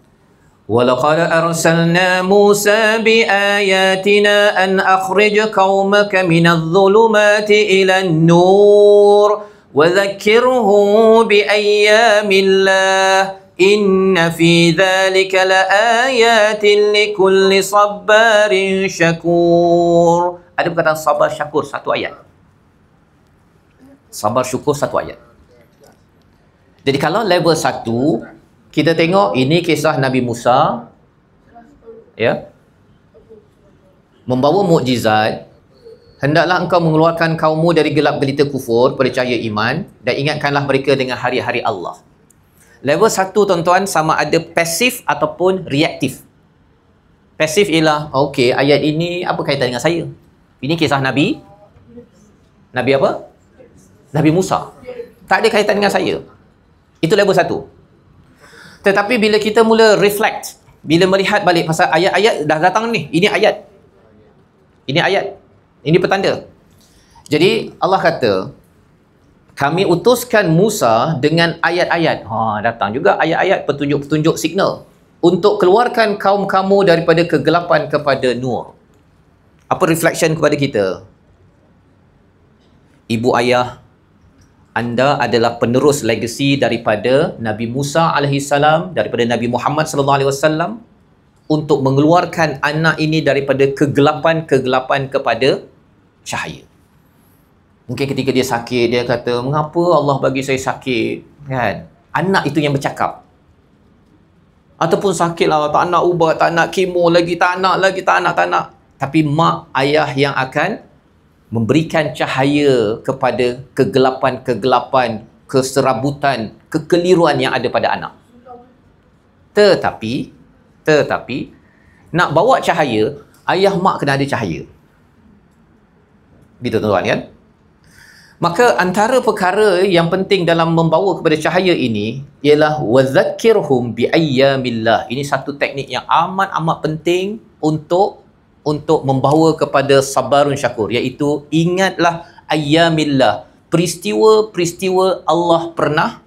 وَلَقَدْ أَرْسَلْنَا مُوسَى بِآيَاتِنَا أَنْ أَخْرِجْ قَوْمَكَ مِنَ الظُّلُمَاتِ إِلَى النُّورِ وَذَكِّرْهُمْ بِأَيَّامِ اللَّهِ إِنَّ فِي ذَلِكَ لَآيَاتٍ لِكُلِّ صَبَّارٍ شَكُورٍ. Ada perkataan sabar syakur satu ayat. Sabar syukur satu ayat. Jadi kalau level 1, kita tengok ini kisah Nabi Musa, ya, membawa mukjizat. Hendaklah engkau mengeluarkan kaummu dari gelap gelita kufur pada cahaya iman, dan ingatkanlah mereka dengan hari-hari Allah. Level 1 tuan-tuan sama ada pasif ataupun reaktif. Pasif ialah, okey, ayat ini apa kaitan dengan saya? Ini kisah Nabi apa? Nabi Musa. Tak ada kaitan dengan saya. Itu level 1. Tetapi bila kita mula reflect, bila melihat balik pasal ayat-ayat dah datang ni, ini ayat. Ini ayat. Ini petanda. Jadi Allah kata, kami utuskan Musa dengan ayat-ayat. Datang juga ayat-ayat, petunjuk-petunjuk signal untuk keluarkan kaum kamu daripada kegelapan kepada nur. Apa reflection kepada kita? Ibu ayah anda adalah penerus legasi daripada Nabi Musa alaihissalam, daripada Nabi Muhammad sallallahu alaihi wasallam, untuk mengeluarkan anak ini daripada kegelapan-kegelapan kepada cahaya. Mungkin ketika dia sakit, dia kata, mengapa Allah bagi saya sakit? Kan? Anak itu yang bercakap. Ataupun sakit lah, tak nak ubat, tak nak kemo lagi, tak nak. Tapi mak, ayah yang akan memberikan cahaya kepada kegelapan-kegelapan, keserabutan, kekeliruan yang ada pada anak. Tetapi nak bawa cahaya, ayah mak kena ada cahaya. Gitu tuan-tuan kan? Maka antara perkara yang penting dalam membawa kepada cahaya ini ialah wadzakirhum biayyamillah. Ini satu teknik yang amat penting untuk membawa kepada sabarun syakur, iaitu ingatlah ayyamillah, peristiwa-peristiwa Allah pernah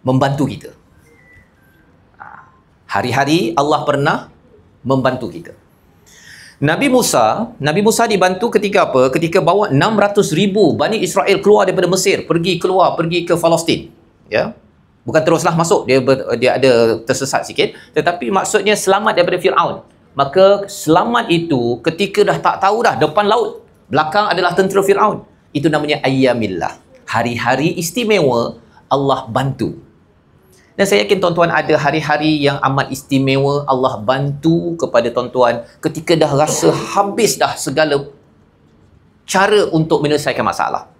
membantu kita. Hari-hari Allah pernah membantu kita. Nabi Musa dibantu ketika apa? Ketika bawa 600,000 Bani Israel keluar daripada Mesir, pergi ke Palestin. Ya. Bukan teruslah masuk, dia ada tersesat sikit, tetapi maksudnya selamat daripada Firaun. Maka selamat itu ketika dah tak tahu dah, depan laut, belakang adalah tentera Firaun. Itu namanya ayyamillah. Hari-hari istimewa Allah bantu. Dan saya yakin tuan-tuan ada hari-hari yang amat istimewa Allah bantu kepada tuan-tuan ketika dah rasa habis dah segala cara untuk menyelesaikan masalah.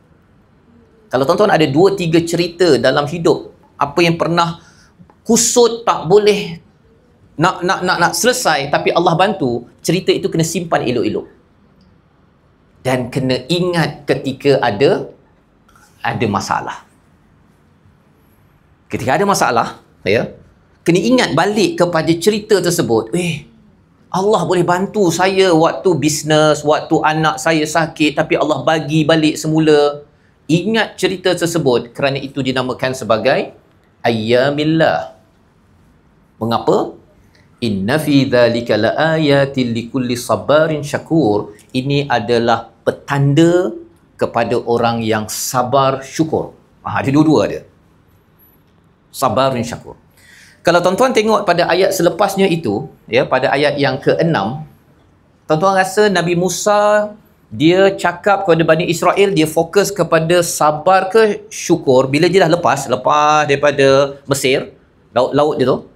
Kalau tuan-tuan ada 2-3 cerita dalam hidup, apa yang pernah kusut tak boleh nak selesai, tapi Allah bantu, cerita itu kena simpan elok-elok. Dan kena ingat ketika ada masalah. Ketika ada masalah, ya, kena ingat balik kepada cerita tersebut. Allah boleh bantu saya waktu bisnes, waktu anak saya sakit, tapi Allah bagi balik semula. Ingat cerita tersebut, kerana itu dinamakan sebagai ayyamillah. Mengapa? Inna fi dzalika laayatin likulli sabarin syakur. Ini adalah petanda kepada orang yang sabar syukur. Ada dua-dua ada. Sabarin syakur. Kalau tuan-tuan tengok pada ayat selepasnya itu, ya, pada ayat yang ke-6, tuan-tuan rasa Nabi Musa dia cakap kepada Bani Israel, dia fokus kepada sabar ke syukur bila dia dah lepas daripada Mesir, laut dia tu,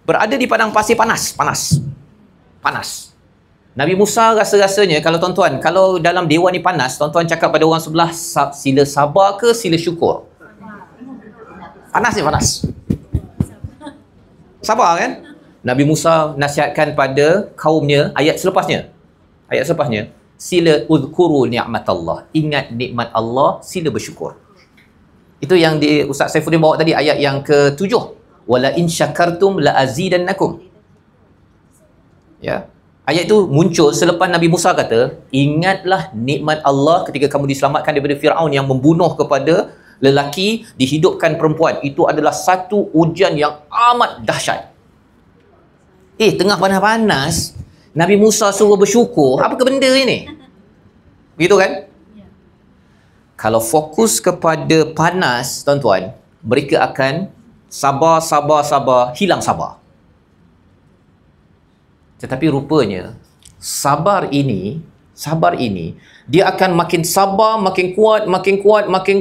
berada di padang pasir panas. Nabi Musa rasa-rasanya, kalau dalam dewan ni panas, tuan-tuan cakap pada orang sebelah, sila sabar ke sila syukur? Panas. Sabar kan? Nabi Musa nasihatkan pada kaumnya, ayat selepasnya, sila uzkuru ni'matallah, ingat nikmat Allah, sila bersyukur. Itu yang Ustaz Saifuddin bawa tadi, ayat yang ke-7. Wala in syakartum la azidannakum. Ya. Ayat itu muncul selepas Nabi Musa kata, ingatlah nikmat Allah ketika kamu diselamatkan daripada Firaun yang membunuh kepada lelaki, dihidupkan perempuan. Itu adalah satu ujian yang amat dahsyat. Tengah panas-panas, Nabi Musa suruh bersyukur. Apa ke benda ini? Begitu kan? Kalau fokus kepada panas, tuan-tuan, mereka akan sabar, hilang sabar. Tetapi rupanya sabar ini dia akan makin sabar, makin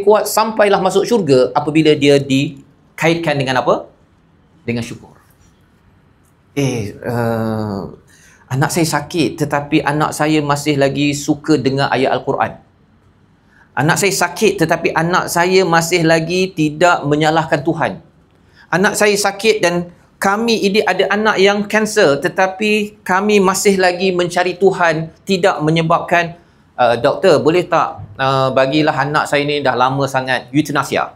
kuat sampailah masuk syurga apabila dia dikaitkan dengan apa? Dengan syukur. Anak saya sakit tetapi anak saya masih lagi suka dengar ayat Al-Quran. Anak saya sakit tetapi anak saya masih lagi tidak menyalahkan Tuhan. Anak saya sakit dan kami ini ada anak yang kanser tetapi kami masih lagi mencari Tuhan, tidak menyebabkan doktor boleh tak bagilah anak saya ni dah lama sangat euthanasia.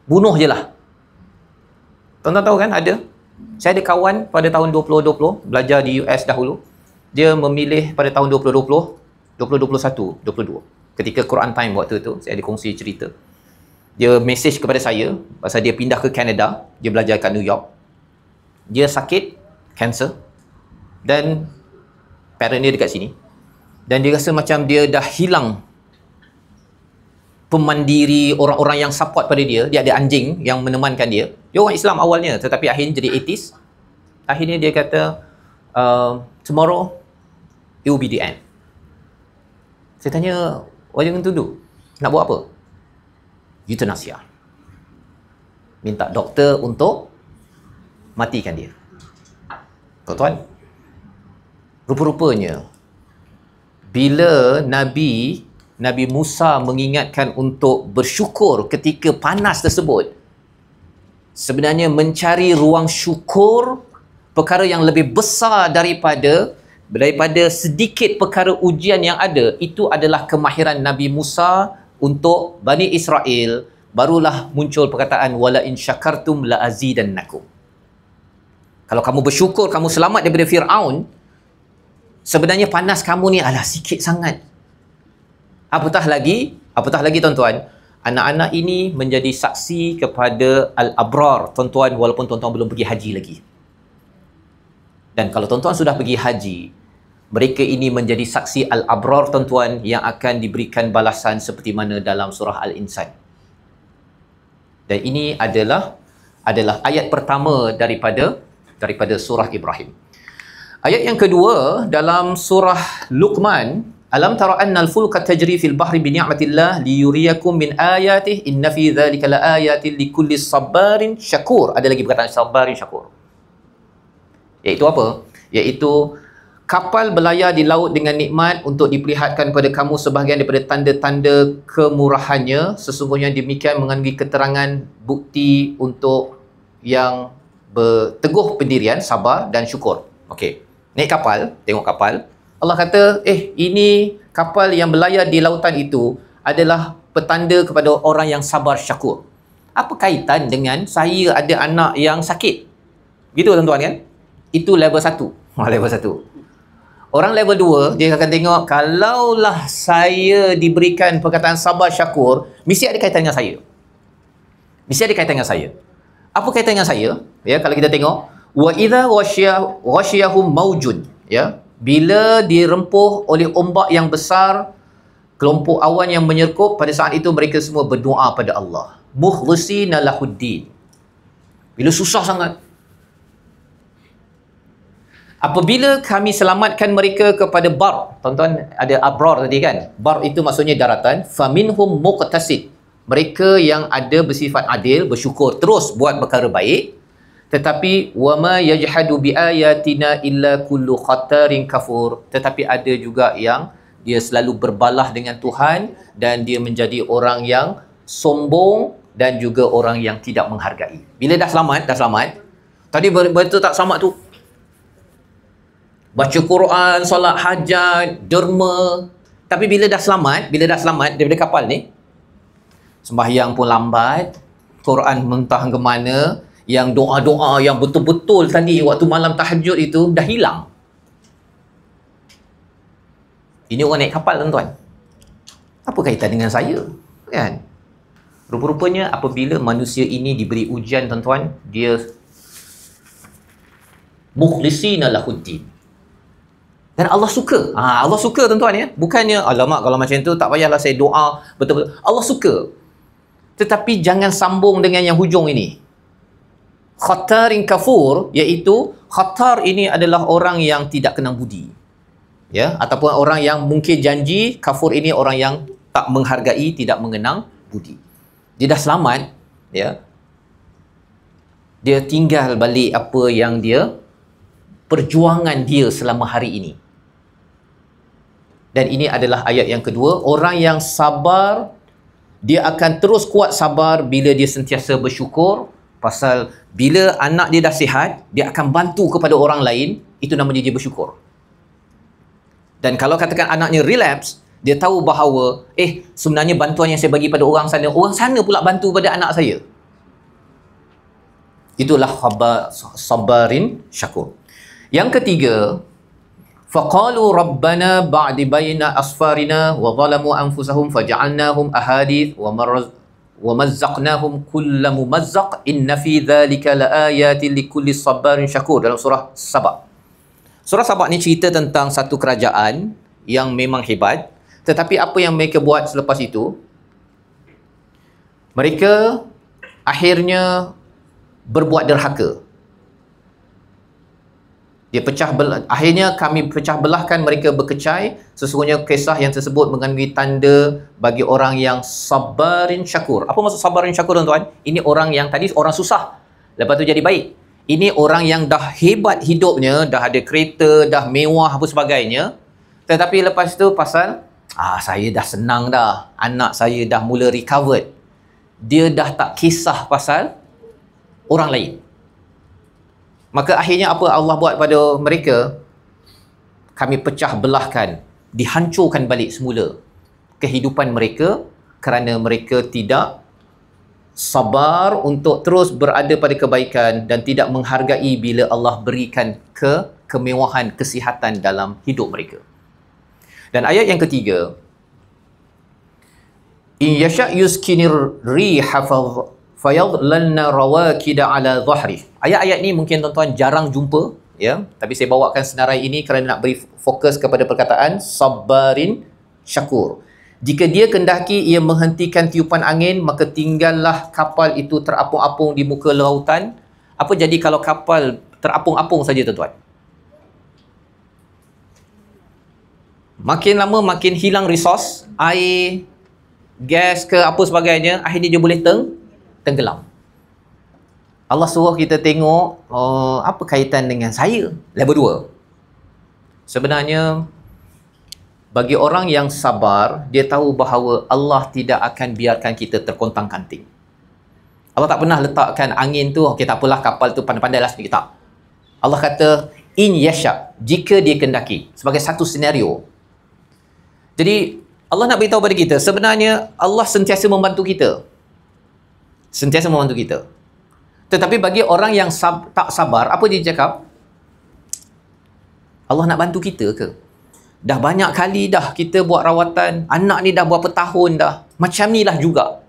Bunuh je lah. Tuan-tuan tahu kan ada? Saya ada kawan pada tahun 2020 belajar di US dahulu. Dia memilih pada tahun 2020, 2021, 22. Ketika Quran Time waktu tu, saya ada kongsi cerita. Dia message kepada saya pasal dia pindah ke Canada, dia belajar kat New York. Dia sakit, cancer, dan parent dia dekat sini. Dan dia rasa macam dia dah hilang pemandiri, orang-orang yang support pada dia. Dia ada anjing yang menemankan dia. Dia orang Islam awalnya, tetapi akhirnya jadi atheist. Akhirnya dia kata, tomorrow, it will be the end. Saya tanya, what are you going to do? Nak buat apa? Euthanasia. Minta doktor untuk matikan dia. Tuan-tuan, rupa-rupanya bila Nabi Musa mengingatkan untuk bersyukur ketika panas tersebut, sebenarnya mencari ruang syukur perkara yang lebih besar daripada sedikit perkara ujian yang ada. Itu adalah kemahiran Nabi Musa untuk Bani Israel. Barulah muncul perkataan wala in syakartum la azidannakum. Kalau kamu bersyukur kamu selamat daripada Firaun, sebenarnya panas kamu ni alah sikit sangat. Apatah lagi tuan-tuan, anak-anak ini menjadi saksi kepada al-abrar, tuan-tuan, walaupun tuan-tuan belum pergi haji lagi. Dan kalau tuan-tuan sudah pergi haji, mereka ini menjadi saksi al-abrar, tuan-tuan, yang akan diberikan balasan seperti mana dalam surah Al-Insan. Dan ini adalah ayat pertama daripada surah Ibrahim. Ayat yang kedua dalam surah Luqman, alam tara annal fulka tajri fil bahri bi ni'matillah liyuriyakum min ayatihi inna fi dzalika laayatin likulli sabarin syakur. Ada lagi perkataan sabarin syakur. Iaitu apa? Iaitu kapal berlayar di laut dengan nikmat untuk diperlihatkan kepada kamu sebahagian daripada tanda-tanda kemurahannya. Sesungguhnya demikian mengandungi keterangan bukti untuk yang berteguh pendirian, sabar dan syukur. Okey. Naik kapal, tengok kapal. Allah kata, ini kapal yang berlayar di lautan itu adalah petanda kepada orang yang sabar syakur. Apa kaitan dengan saya ada anak yang sakit? Gitu tuan-tuan kan? Itu level 1. Level 1. Orang level 2, dia akan tengok, kalaulah saya diberikan perkataan sabar syakur, mesti ada kaitan dengan saya. Mesti ada kaitan dengan saya. Apa kaitan dengan saya? Ya, kalau kita tengok, wa idza ghasyiyahum maujun, ya, bila dirempuh oleh ombak yang besar, kelompok awan yang menyerkup, pada saat itu mereka semua berdoa pada Allah. Mukhlisina lahuddin. Bila susah sangat. Apabila kami selamatkan mereka kepada bar, tuan-tuan ada abrar tadi kan? Bar itu maksudnya daratan. Faminhum muqtasid. Mereka yang ada bersifat adil, bersyukur, terus buat perkara baik. Tetapi wama yajhadu biayatina illa kullu khatarin kafur. Tetapi ada juga yang dia selalu berbalah dengan Tuhan dan dia menjadi orang yang sombong dan juga orang yang tidak menghargai. Bila dah selamat. Tadi betul tak selamat tu? Baca Quran, solat hajat, derma. Tapi bila dah selamat daripada kapal ni, Sembahyang pun lambat, Quran mentah ke mana, yang doa-doa yang betul-betul tadi waktu malam tahajud itu dah hilang. Ini orang naik kapal, tuan-tuan. Apa kaitan dengan saya? Kan? Rupa-rupanya apabila manusia ini diberi ujian, tuan-tuan, dia mukhlisina lahuddin. Dan Allah suka. Allah suka, tuan-tuan, ya. Bukannya, alamak kalau macam tu tak payahlah saya doa betul-betul. Allah suka. Tetapi jangan sambung dengan yang hujung ini. Khatarin kafur, iaitu khatar ini adalah orang yang tidak kenang budi. Ya, ataupun orang yang mungkin janji, kafur ini orang yang tak menghargai, tidak mengenang budi. Dia dah selamat, ya. Dia tinggal balik apa yang dia, perjuangan dia selama hari ini. Dan ini adalah ayat yang kedua, orang yang sabar, dia akan terus kuat sabar bila dia sentiasa bersyukur, pasal bila anak dia dah sihat, dia akan bantu kepada orang lain, itu namanya dia bersyukur. Dan kalau katakan anaknya relapse, dia tahu bahawa, sebenarnya bantuan yang saya bagi pada orang sana pula bantu pada anak saya. Itulah sabarin syakur. Yang ketiga, faqalu rabbana ba'di bayna asfarina wa zalamu anfusahum faja'alnahum ahadith wa mazzaqnahum kulla mumazzaq inna fi dhalika laayatin likulli sabarin syakur, dalam surah Saba. Surah Saba ni cerita tentang satu kerajaan yang memang hebat, tetapi apa yang mereka buat selepas itu? Mereka akhirnya berbuat derhaka. Akhirnya kami pecah belahkan mereka berkecai. Sesungguhnya kisah yang tersebut mengandungi tanda bagi orang yang sabarin syakur. Apa maksud sabarin syakur, tuan-tuan? Ini orang yang tadi orang susah, lepas tu jadi baik. Ini orang yang dah hebat hidupnya, dah ada kereta, dah mewah apa sebagainya. Tetapi lepas tu pasal, saya dah senang dah, anak saya dah mula recovered. Dia dah tak kisah pasal orang lain. Maka akhirnya apa Allah buat pada mereka? Kami pecah belahkan, dihancurkan balik semula kehidupan mereka kerana mereka tidak sabar untuk terus berada pada kebaikan dan tidak menghargai bila Allah berikan kemewahan, kesihatan dalam hidup mereka. Dan ayat yang ketiga, in yasha' yuskinir riha fayadlalna rawakida ala dhahri. Ayat-ayat ni mungkin tuan-tuan jarang jumpa, ya, tapi saya bawakan senarai ini kerana nak beri fokus kepada perkataan sabarin syakur. Jika dia kendaki ia menghentikan tiupan angin, maka tinggallah kapal itu terapung-apung di muka lautan. Apa jadi kalau kapal terapung-apung saja, tuan-tuan? Makin lama makin hilang resource, air, gas ke apa sebagainya, akhirnya dia boleh tenggelam. Allah suruh kita tengok, apa kaitan dengan saya? Level 2. Sebenarnya, bagi orang yang sabar, dia tahu bahawa Allah tidak akan biarkan kita terkontang-kanting. Allah tak pernah letakkan angin tu, okey tak apalah kapal tu pandai-pandai lah sedikit, tak. Allah kata, in yasha', jika dia kendaki, sebagai satu senario. Jadi, Allah nak beritahu pada kita, sebenarnya Allah sentiasa membantu kita. Sentiasa membantu kita. Tetapi bagi orang yang tak sabar, apa dia cakap? Allah nak bantu kita ke? Dah banyak kali dah kita buat rawatan, anak ni dah berapa tahun dah, macam ni lah juga.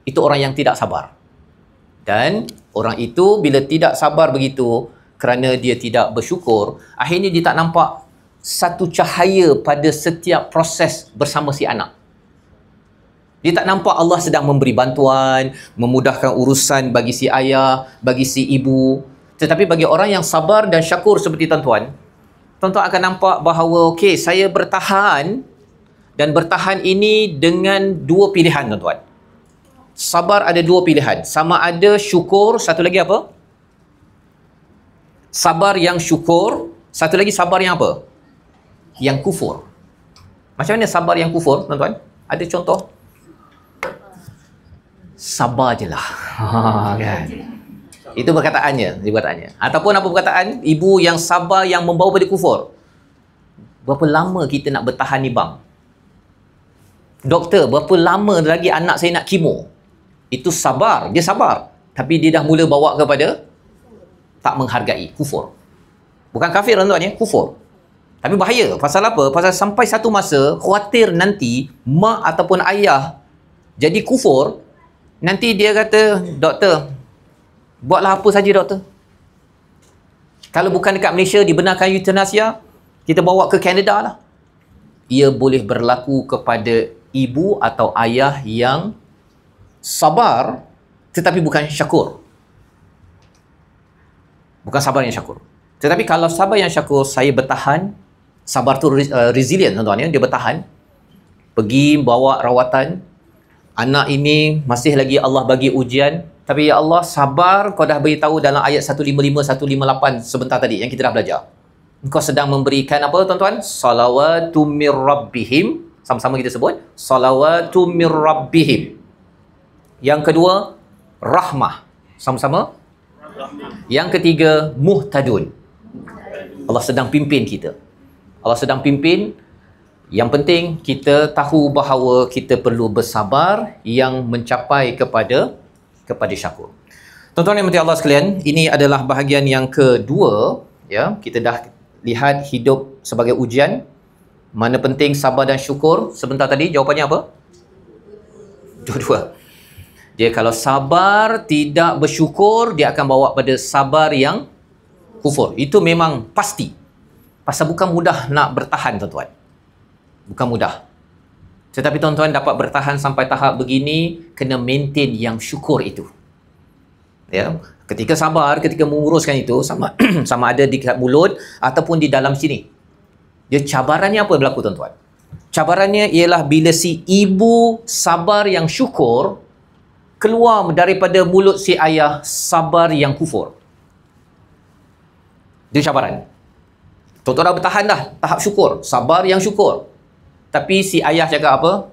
Itu orang yang tidak sabar. Dan orang itu bila tidak sabar begitu, kerana dia tidak bersyukur, akhirnya dia tak nampak satu cahaya pada setiap proses bersama si anak. Dia tak nampak Allah sedang memberi bantuan, memudahkan urusan bagi si ayah, bagi si ibu. Tetapi bagi orang yang sabar dan syakur seperti tuan-tuan, tuan-tuan akan nampak bahawa okey, saya bertahan, dan bertahan ini dengan dua pilihan, tuan-tuan. Sabar ada dua pilihan. Sama ada syukur, satu lagi apa? Sabar yang syukur, satu lagi sabar yang apa? Yang kufur. Macam mana sabar yang kufur, tuan-tuan? Ada contoh? Sabar je lah. Kan? Itu perkataannya. Ataupun apa perkataan? Ibu yang sabar yang membawa pada kufur. Berapa lama kita nak bertahan ni bang? Doktor, berapa lama lagi anak saya nak kemo? Itu sabar, dia sabar. Tapi dia dah mula bawa kepada tak menghargai, kufur. Bukan kafir tuan-tuan ya, kufur. Tapi bahaya. Pasal apa? Pasal sampai satu masa, khawatir nanti mak ataupun ayah jadi kufur, nanti dia kata, doktor, buatlah apa saja doktor. Kalau bukan dekat Malaysia dibenarkan euthanasia, kita bawa ke Kanada lah. Ia boleh berlaku kepada ibu atau ayah yang sabar tetapi bukan syakur. Bukan sabar yang syakur. Tetapi kalau sabar yang syakur, saya bertahan. Sabar tu resilient tuan-tuan ya, dia bertahan. Pergi bawa rawatan. Anak ini masih lagi Allah bagi ujian, tapi ya Allah sabar, kau dah beritahu dalam ayat 155 158 sebentar tadi yang kita dah belajar. Engkau sedang memberikan apa tuan-tuan? Salawatu mir rabbihim. Sama-sama kita sebut. Salawatu mir rabbihim. Yang kedua, rahmah. Sama-sama. Yang ketiga, muhtadun. Allah sedang pimpin kita. Allah sedang pimpin. Yang penting kita tahu bahawa kita perlu bersabar yang mencapai kepada syakur. Tuan-tuan yang dirahmati Allah sekalian, ini adalah bahagian yang kedua ya. Kita dah lihat hidup sebagai ujian. Mana penting sabar dan syukur. Sebentar tadi jawapannya apa? Dua-dua. Dia kalau sabar tidak bersyukur, dia akan bawa pada sabar yang kufur. Itu memang pasti. Pasal bukan mudah nak bertahan tuan-tuan. Bukan mudah. Tetapi tuan-tuan dapat bertahan sampai tahap begini, kena maintain yang syukur itu. Ya, ketika sabar, ketika menguruskan itu sama sama ada di mulut ataupun di dalam sini. Dia cabarannya apa berlaku tuan-tuan? Cabarannya ialah bila si ibu sabar yang syukur keluar daripada mulut si ayah sabar yang kufur. Dia cabaran. Tuan-tuan dah bertahan dah tahap syukur, sabar yang syukur. Tapi si ayah cakap apa?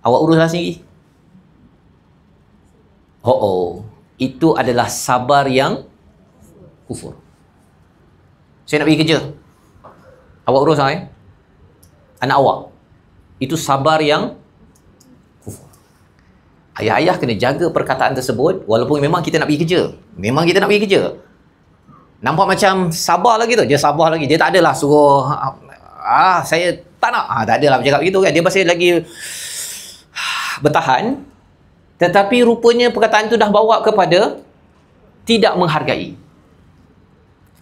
Awak uruslah sendiri. Itu adalah sabar yang kufur. Saya nak pergi kerja. Awak urus lah anak awak. Itu sabar yang kufur. Ayah-ayah kena jaga perkataan tersebut, walaupun memang kita nak pergi kerja. Memang kita nak pergi kerja. Nampak macam sabar lagi tu. Dia sabar lagi. Dia tak adalah suruh, saya tak nak. Tak adalah bercakap begitu kan. Dia masih lagi bertahan. Tetapi rupanya perkataan tu dah bawa kepada tidak menghargai.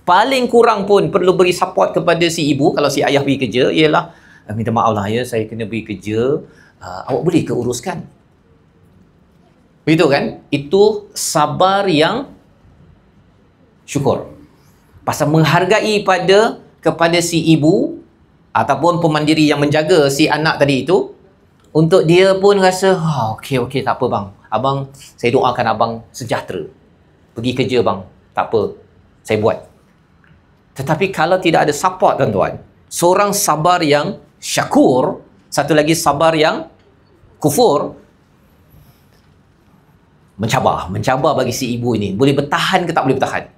Paling kurang pun perlu beri support kepada si ibu kalau si ayah pergi kerja ialah, minta maaf lah ya, saya kena pergi kerja, awak boleh ke uruskan? Begitu kan? Itu sabar yang syukur. Pasal menghargai kepada si ibu ataupun pemandiri yang menjaga si anak tadi itu, untuk dia pun rasa, okey, tak apa bang. Abang, saya doakan abang sejahtera. Pergi kerja bang, tak apa, saya buat. Tetapi kalau tidak ada support tuan-tuan, seorang sabar yang syakur, satu lagi sabar yang kufur, mencabar bagi si ibu ini. Boleh bertahan ke tak boleh bertahan?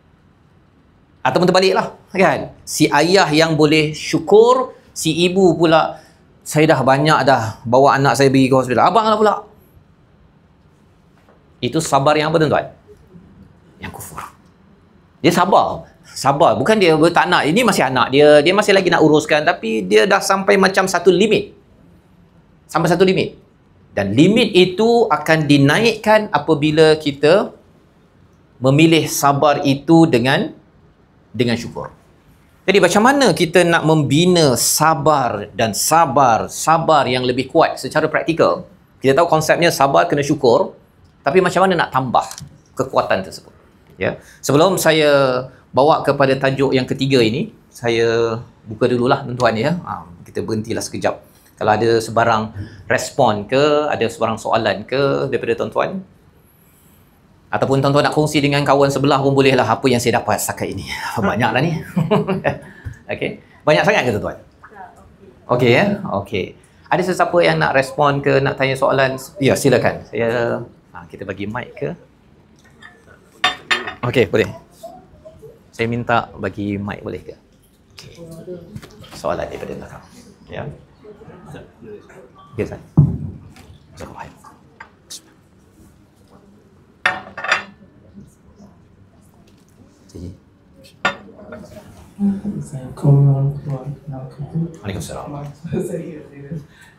Ataupun terbaliklah, kan? Si ayah yang boleh syukur, si ibu pula, saya dah banyak dah bawa anak saya pergi ke hospital. Abang lah pula. Itu sabar yang apa tuan-tuan? Yang kufur. Dia sabar. Bukan dia tak nak. Ini masih anak dia. Dia masih lagi nak uruskan. Tapi dia dah sampai macam satu limit. Sampai satu limit. Dan limit itu akan dinaikkan apabila kita memilih sabar itu dengan syukur. Jadi macam mana kita nak membina sabar yang lebih kuat secara praktikal? Kita tahu konsepnya sabar kena syukur, tapi macam mana nak tambah kekuatan tersebut? Ya. Sebelum saya bawa kepada tajuk yang ketiga ini, saya buka dululah tuan-tuan ya. Kita berhentilah sekejap. Kalau ada sebarang respon ke, ada sebarang soalan ke daripada tuan-tuan, ataupun tuan-tuan nak kongsi dengan kawan sebelah pun bolehlah apa yang saya dapat setakat ini. Banyaklah ni. Okey. Banyak sangat ke tuan-tuan? Okey ya. Okey. Ada sesiapa yang nak respon ke, nak tanya soalan? Ya, silakan. Kita bagi mic ke? Okey, boleh. Saya minta bagi mic boleh ke? Okey. Soalan daripada belakang. Ya. Okey, Ustaz. Jazakallahu khair. Assalamualaikum warahmatullahi wabarakatuh. Waalaikumsalam.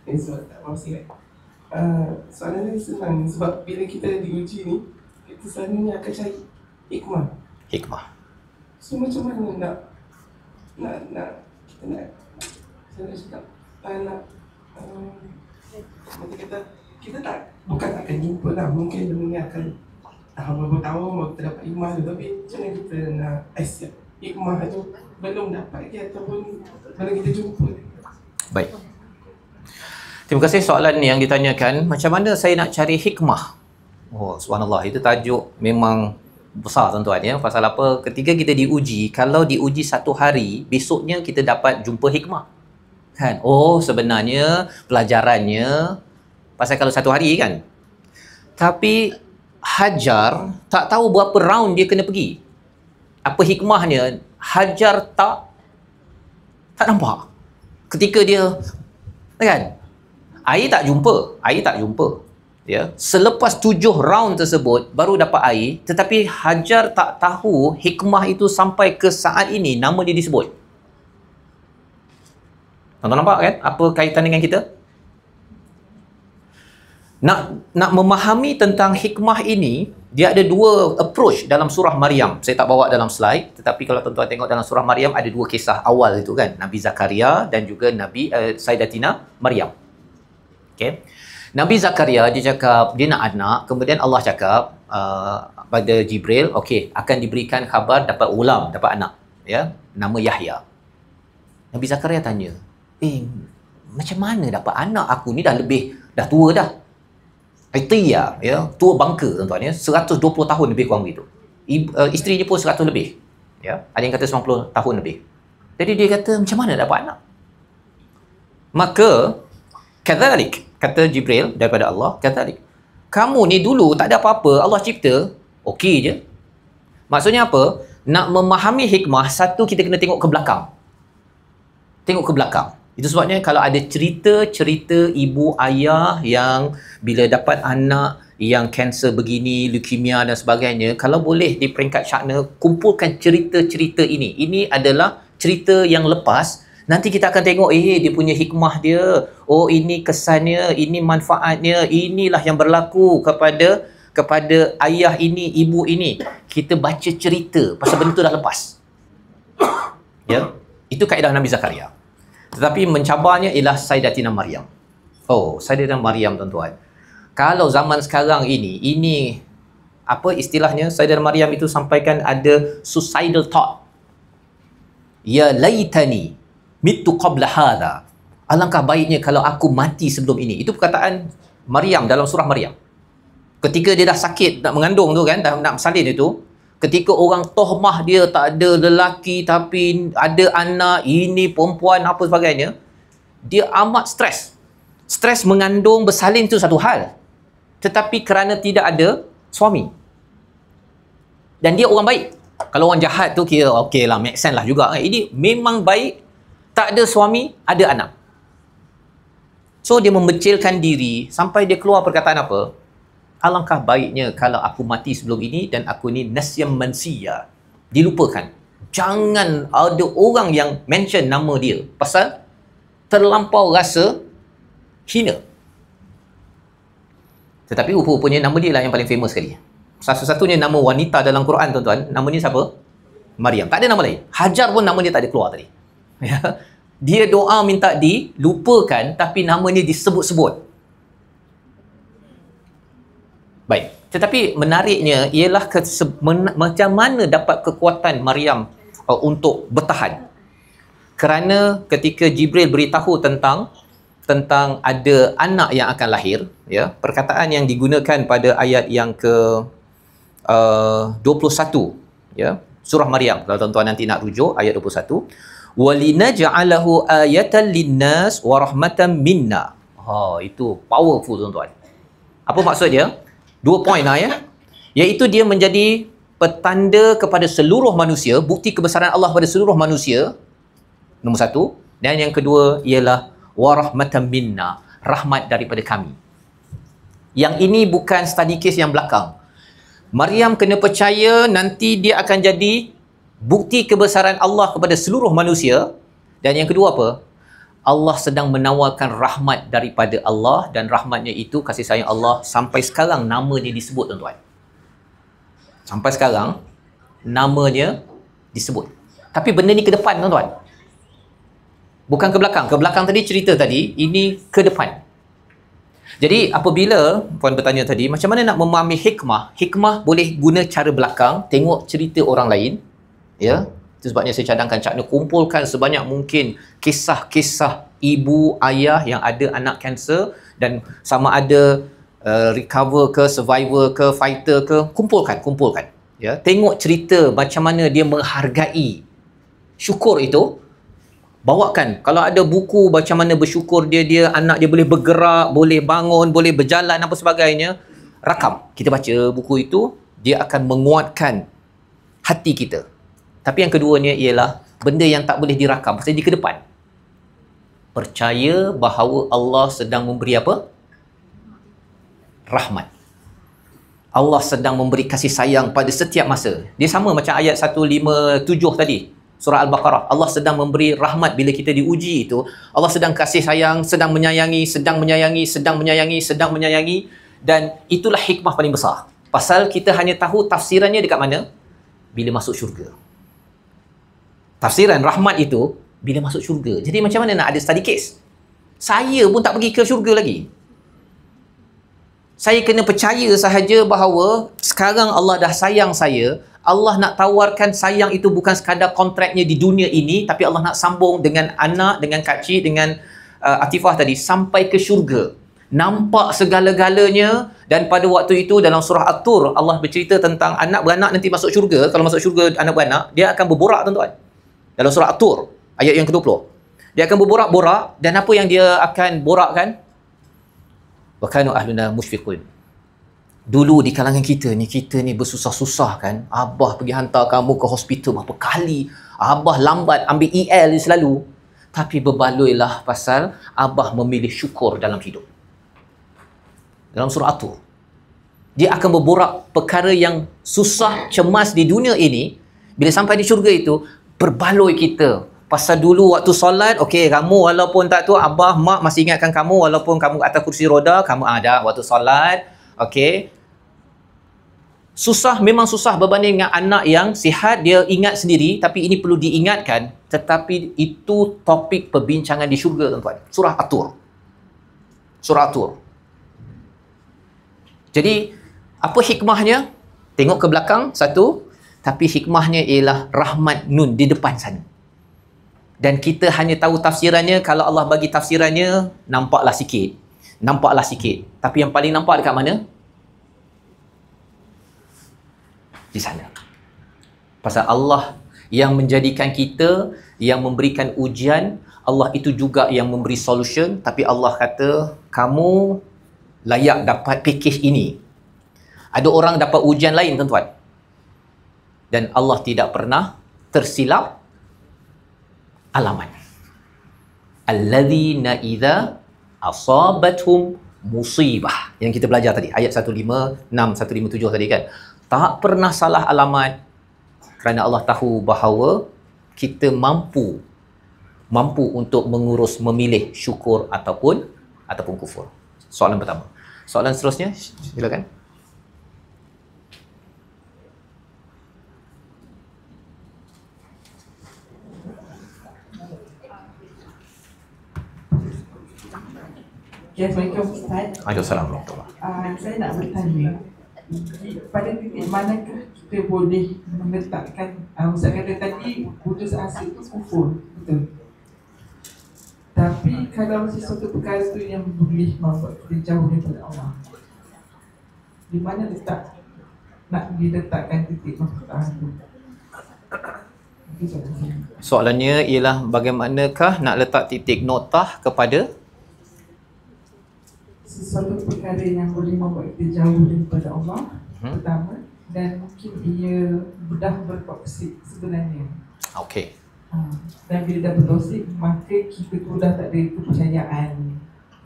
Ini sebab tak mahu sihat. Soalan ni senang sebab bila kita diuji ni, kita selalunya akan cari hikmah. Hikmah. So macam mana nak kita nak saya nak cakap nanti kita bukan akan jumpa lah, mungkin benda ni akan beberapa tahun baru kita dapat hikmah tu, tapi macam mana kita nak accept hikmah tu belum dapat ke ataupun bila kita jumpa. Baik. Terima kasih soalan yang ditanyakan, macam mana saya nak cari hikmah. Oh, subhanallah, itu tajuk memang besar tuan-tuan ya. Pasal apa? Ketika kita diuji, kalau diuji satu hari, besoknya kita dapat jumpa hikmah. Kan? Oh, sebenarnya pelajarannya pasal kalau satu hari kan. Tapi Hajar tak tahu berapa round dia kena pergi. Apa hikmahnya? Hajar tak nampak. Ketika dia kan? Air tak jumpa. Ya. Selepas 7 round tersebut baru dapat air, tetapi Hajar tak tahu hikmah itu sampai ke saat ini nama dia disebut. Tuan-tuan nampak kan apa kaitan dengan kita? Nak memahami tentang hikmah ini, dia ada dua approach dalam surah Maryam. Saya tak bawa dalam slide, tetapi kalau tuan-tuan tengok dalam surah Maryam ada dua kisah awal itu kan, Nabi Zakaria dan juga Nabi Sayyidatina Maryam. Okay. Nabi Zakaria dia cakap dia nak anak, kemudian Allah cakap pada Jibril, okey, akan diberikan khabar dapat ulam, dapat anak, ya, nama Yahya. Nabi Zakaria tanya, macam mana dapat anak, aku ni dah tua dah. Itiya, ya, tua bangka tuan-tuan ya, 120 tahun lebih kurang begitu. Isteri dia pun 100 lebih. Ya, ada yang kata 90 tahun lebih. Jadi dia kata macam mana dapat anak? Maka kadzalik, kata Jibril daripada Allah, kadzalik. Kamu ni dulu tak ada apa-apa, Allah cipta, okey je. Maksudnya apa? Nak memahami hikmah, satu kita kena tengok ke belakang. Tengok ke belakang. Itu sebabnya kalau ada cerita-cerita ibu ayah yang bila dapat anak yang kanser begini, leukemia dan sebagainya, kalau boleh di peringkat syakna, kumpulkan cerita-cerita ini. Ini adalah cerita yang lepas. Nanti kita akan tengok, dia punya hikmah dia. Oh, ini kesannya, ini manfaatnya, inilah yang berlaku kepada ayah ini, ibu ini. Kita baca cerita, pasal benda tu dah lepas. Ya, itu kaedah Nabi Zakaria. Tetapi mencabarnya ialah Sayyidatina Maryam. Oh, Sayyidatina Maryam tuan-tuan. Kalau zaman sekarang ini apa istilahnya, Sayyidatina Maryam itu sampaikan ada suicidal thought. Ya laitani mitu qabla hadha. Alangkah baiknya kalau aku mati sebelum ini. Itu perkataan Maryam dalam surah Maryam. Ketika dia dah sakit nak mengandung tu kan, dah nak bersalin itu, ketika orang tohmah dia tak ada lelaki tapi ada anak, ini perempuan apa sebagainya, dia amat stres. Stres mengandung bersalin itu satu hal. Tetapi kerana tidak ada suami. Dan dia orang baik. Kalau orang jahat tu kira okey lah, make sense lah juga. Ini memang baik, tak ada suami, ada anak. So dia membecilkan diri sampai dia keluar perkataan apa? Alangkah baiknya kalau aku mati sebelum ini dan aku ni nasyam mansiya. Dilupakan. Jangan ada orang yang mention nama dia. Pasal terlampau rasa hina. Tetapi rupa-rupanya nama dia lah yang paling famous sekali. Satu-satunya nama wanita dalam Quran tuan-tuan, namanya siapa? Maryam. Tak ada nama lain. Hajar pun nama dia tak ada keluar tadi. Ya. Dia doa minta dilupakan tapi namanya disebut-sebut. Baik. Tetapi menariknya ialah macam mana dapat kekuatan Maryam untuk bertahan. Kerana ketika Jibril beritahu tentang ada anak yang akan lahir, ya, perkataan yang digunakan pada ayat yang ke 21, ya, surah Maryam. Kalau tuan-tuan nanti nak rujuk ayat 21, walinaj'alahu ayatan linnas wa rahmatan minna. Itu powerful tuan-tuan. Apa maksud dia? 2 poin lah ya. Iaitu dia menjadi petanda kepada seluruh manusia, bukti kebesaran Allah pada seluruh manusia. Nombor 1. Dan yang kedua ialah warahmatan minna, rahmat daripada kami. Yang ini bukan study case yang belakang. Maryam kena percaya nanti dia akan jadi Bukti kebesaran Allah kepada seluruh manusia. Dan yang kedua apa? Allah sedang menawarkan rahmat daripada Allah, dan rahmatnya itu, kasih sayang Allah, sampai sekarang namanya disebut, tuan-tuan. Sampai sekarang namanya disebut. Tapi benda ni ke depan, tuan-tuan. Bukan ke belakang. Ke belakang tadi cerita tadi, ini ke depan. Jadi apabila puan bertanya tadi, macam mana nak memahami hikmah? Hikmah boleh guna cara belakang, tengok cerita orang lain. Ya, itu sebabnya saya cadangkan Cak Nur kumpulkan sebanyak mungkin kisah-kisah ibu, ayah yang ada anak kanser, dan sama ada recover ke, survivor ke, fighter ke, kumpulkan. Ya, tengok cerita macam mana dia menghargai syukur itu. Bawakan, kalau ada buku macam mana bersyukur dia anak dia boleh bergerak, boleh bangun, boleh berjalan apa sebagainya, rakam. Kita baca buku itu, dia akan menguatkan hati kita. Tapi yang keduanya ialah benda yang tak boleh dirakam, pasal di ke depan. Percaya bahawa Allah sedang memberi apa? Rahmat. Allah sedang memberi kasih sayang pada setiap masa. Dia sama macam ayat 157 tadi. Surah Al-Baqarah. Allah sedang memberi rahmat bila kita diuji itu. Allah sedang kasih sayang, sedang menyayangi. Dan itulah hikmah paling besar. Pasal kita hanya tahu tafsirannya dekat mana? Bila masuk syurga. Tafsiran rahmat itu bila masuk syurga. Jadi macam mana nak ada study case? Saya pun tak pergi ke syurga lagi. Saya kena percaya sahaja bahawa sekarang Allah dah sayang saya. Allah nak tawarkan sayang itu bukan sekadar kontraknya di dunia ini, tapi Allah nak sambung dengan anak, dengan kacik, dengan Atifah tadi, sampai ke syurga. Nampak segala-galanya. Dan pada waktu itu dalam surah At-Tur, Allah bercerita tentang anak beranak nanti masuk syurga. Kalau masuk syurga anak beranak, dia akan berborak, tuan-tuan. Dalam surah At-Tur, ayat yang ke-20. Dia akan berborak-borak, dan apa yang dia akan borakkan? Wa kanu ahluna musyfiqun. Dulu di kalangan kita ni bersusah-susah kan. Abah pergi hantar kamu ke hospital berapa kali. Abah lambat ambil EL selalu. Tapi berbaloilah pasal Abah memilih syukur dalam hidup. Dalam surah At-Tur. Dia akan berborak perkara yang susah, cemas di dunia ini. Bila sampai di syurga itu, berbaloi kita. Pasal dulu waktu solat, okey, kamu walaupun tak tu, Abah, Mak masih ingatkan kamu walaupun kamu atas kursi roda, kamu ada waktu solat. Okey. Susah, memang susah berbanding dengan anak yang sihat, dia ingat sendiri, tapi ini perlu diingatkan. Tetapi itu topik perbincangan di syurga, tuan-tuan. Surah At-Tur. Surah At-Tur. Jadi, apa hikmahnya? Tengok ke belakang, satu. Tapi hikmahnya ialah rahmat nun di depan sana. Dan kita hanya tahu tafsirannya, kalau Allah bagi tafsirannya, nampaklah sikit. Tapi yang paling nampak dekat mana? Di sana. Pasal Allah yang menjadikan kita, yang memberikan ujian, Allah itu juga yang memberi solution, tapi Allah kata, kamu layak dapat package ini. Ada orang dapat ujian lain, tuan-tuan. Dan Allah tidak pernah tersilap alamat. Alladzina idza asabathum musibah. Yang kita belajar tadi, ayat 156, 157 tadi kan. Tak pernah salah alamat, kerana Allah tahu bahawa kita mampu untuk mengurus, memilih syukur ataupun kufur. Soalan pertama. Soalan seterusnya, silakan. Assalamualaikum Ustaz. Waalaikumsalam warahmatullahi. Saya nak bertanya, pada titik manakah kita boleh meletakkan, Ustaz kata tadi putus asa itu kufur, betul. Tapi kalau sesuatu perkara itu yang boleh membuat kita jauh daripada Allah, di mana nak diletakkan titik pertama itu? Soalannya ialah bagaimanakah nak letak titik notah kepada sesuatu perkara yang boleh membuat kita jauh daripada Allah, pertama, dan mungkin ia dah bertoksik sebenarnya. Okey. Dan bila dah bertoksik, maka kita tu dah tak ada kepercayaan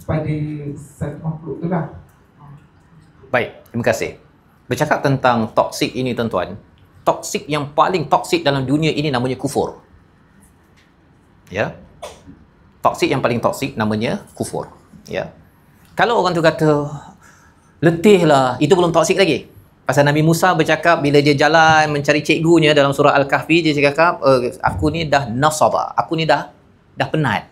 pada satu makhluk tu lah. Baik, terima kasih. Bercakap tentang toksik ini, tuan-tuan, toksik yang paling toksik dalam dunia ini namanya kufur. Ya. Toksik yang paling toksik namanya kufur. Ya. Kalau orang tu kata letih lah, itu belum toksik lagi. Pasal Nabi Musa bercakap bila dia jalan mencari cikgunya dalam surah Al-Kahfi, dia cakap aku ni dah nasaba, aku ni dah penat.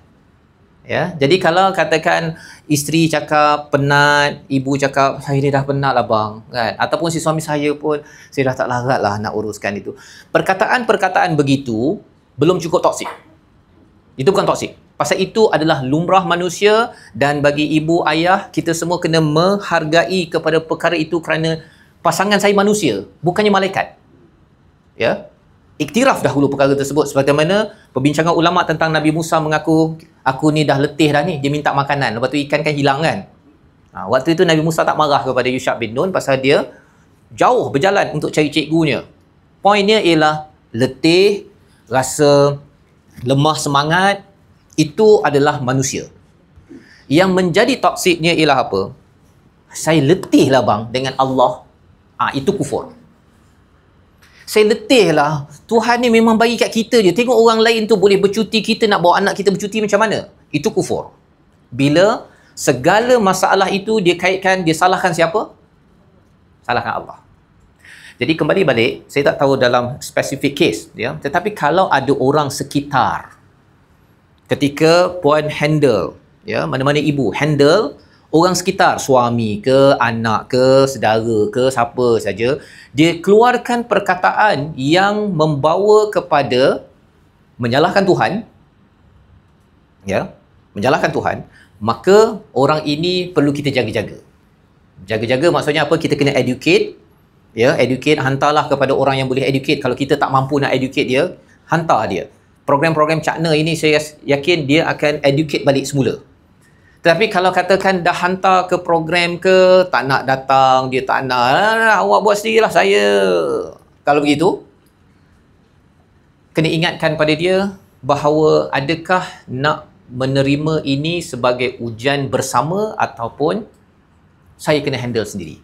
Ya, jadi kalau katakan isteri cakap penat, ibu cakap saya ni dah penat lah bang, kan? Ataupun si suami saya pun saya dah tak larat lah nak uruskan itu. Perkataan-perkataan begitu belum cukup toksik. Itu bukan toksik. Pasal itu adalah lumrah manusia, dan bagi ibu ayah kita semua kena menghargai kepada perkara itu kerana pasangan saya manusia, bukannya malaikat. Ya. Iktiraf dahulu perkara tersebut, sebagaimana perbincangan ulama tentang Nabi Musa mengaku aku ni dah letih dah ni, dia minta makanan, lepas tu ikan kan hilang kan. Waktu itu Nabi Musa tak marah kepada Yusha bin Nun pasal dia jauh berjalan untuk cari cikgunya. Poinnya ialah letih, rasa lemah semangat, itu adalah manusia. Yang menjadi toksiknya ialah apa? Saya letih lah bang dengan Allah. Itu kufur. Saya letih lah. Tuhan ni memang bagi kat kita je. Tengok orang lain tu boleh bercuti, kita nak bawa anak kita bercuti macam mana? Itu kufur. Bila segala masalah itu dia kaitkan, dia salahkan siapa? Salahkan Allah. Jadi kembali balik, saya tak tahu dalam specific case, ya. Tetapi kalau ada orang sekitar, ketika puan handle, ya, mana-mana ibu handle orang sekitar, suami ke, anak ke, saudara ke, siapa saja, dia keluarkan perkataan yang membawa kepada menyalahkan Tuhan, ya, menyalahkan Tuhan, maka orang ini perlu kita jaga-jaga. Jaga-jaga maksudnya apa? Kita kena educate, ya, educate, hantarlah kepada orang yang boleh educate. Kalau kita tak mampu nak educate dia, hantar dia. Program-program cakna ini saya yakin dia akan educate balik semula. Tapi kalau katakan dah hantar ke program ke, tak nak datang, dia tak nak, awak buat sendirilah saya. Kalau begitu, kena ingatkan pada dia bahawa adakah nak menerima ini sebagai ujian bersama ataupun saya kena handle sendiri.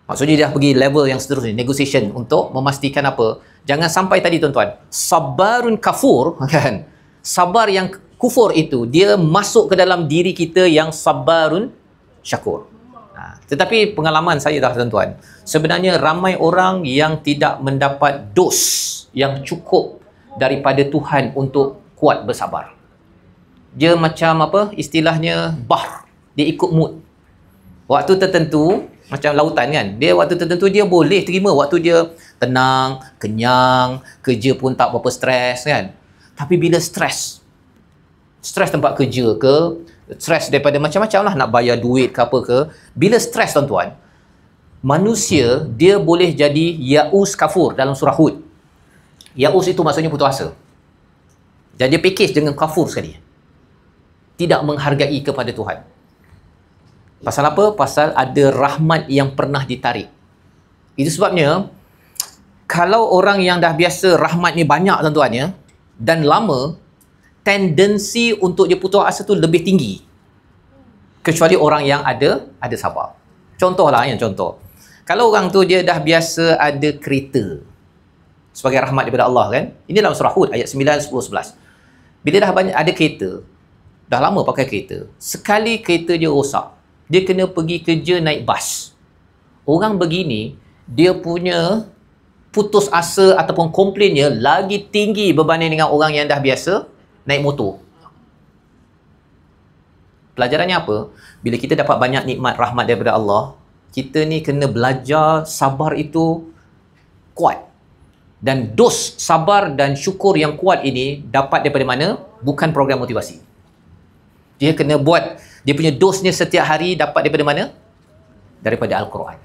Maksudnya dia dah pergi level yang seterusnya, negotiation untuk memastikan apa? Jangan sampai tadi tuan-tuan, sabarun kafur, kan? Sabar yang kufur itu, dia masuk ke dalam diri kita yang sabarun syakur. Tetapi pengalaman saya dah tuan-tuan, sebenarnya ramai orang yang tidak mendapat dos yang cukup daripada Tuhan untuk kuat bersabar. Dia macam apa? Istilahnya bahr. Dia ikut mood. Waktu tertentu, macam lautan kan, dia waktu tertentu dia boleh terima waktu dia tenang, kenyang, kerja pun tak berapa stres kan. Tapi bila stres tempat kerja ke, stres daripada macam-macam lah, nak bayar duit ke apa ke, bila stres tuan-tuan, manusia dia boleh jadi yaus kafur dalam surah Hud. Yaus itu maksudnya putus asa. Dan dia package dengan kafur sekali. Tidak menghargai kepada Tuhan. Pasal apa? Pasal ada rahmat yang pernah ditarik. Itu sebabnya, kalau orang yang dah biasa rahmat ni banyak tuan-tuan ya, dan lama, tendensi untuk dia putus asa tu lebih tinggi. Kecuali orang yang ada sabar. Contohlah yang contoh. Kalau orang tu dia dah biasa ada kereta sebagai rahmat daripada Allah kan. Ini dalam surah Hud ayat 9, 10, 11. Bila dah banyak ada kereta, dah lama pakai kereta, sekali kereta dia rosak, dia kena pergi kerja naik bas. Orang begini, dia punya putus asa ataupun komplainnya lagi tinggi berbanding dengan orang yang dah biasa naik motor. Pelajarannya apa? Bila kita dapat banyak nikmat rahmat daripada Allah, kita ni kena belajar sabar itu kuat. Dan dos sabar dan syukur yang kuat ini dapat daripada mana? Bukan program motivasi. Dia kena buat, dia punya dosnya setiap hari dapat daripada mana? Daripada Al-Quran.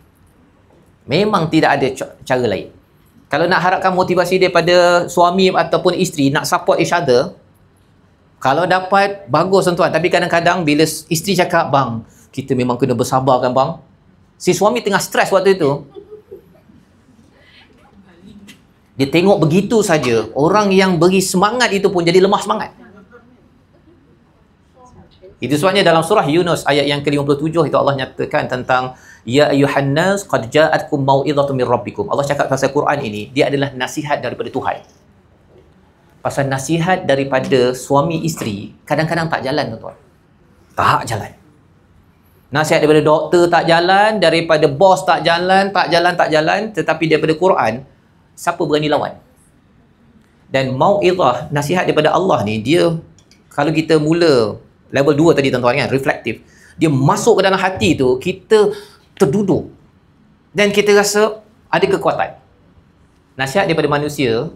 Memang tidak ada cara lain. Kalau nak harapkan motivasi daripada suami ataupun isteri, nak support each other, kalau dapat, bagus tuan-tuan. Tapi kadang-kadang bila isteri cakap, bang, kita memang kena bersabar kan bang. Si suami tengah stres waktu itu. Dia tengok begitu saja, orang yang beri semangat itu pun jadi lemah semangat. Itu sebabnya dalam surah Yunus ayat yang ke-57 itu Allah nyatakan tentang Ya ayuhan nas qad ja'atkum mau'izatun min rabbikum. Allah cakap pasal Quran ini, dia adalah nasihat daripada Tuhan. Pasal nasihat daripada suami isteri kadang-kadang tak jalan, tuan-tuan. Tak jalan. Nasihat daripada doktor tak jalan, daripada bos tak jalan, tetapi daripada Quran, siapa berani lawan? Dan mau'izah, nasihat daripada Allah ni, dia kalau kita mula level 2 tadi, tuan-tuan, kan, reflektif, dia masuk ke dalam hati tu, kita terduduk dan kita rasa ada kekuatan. Nasihat daripada manusia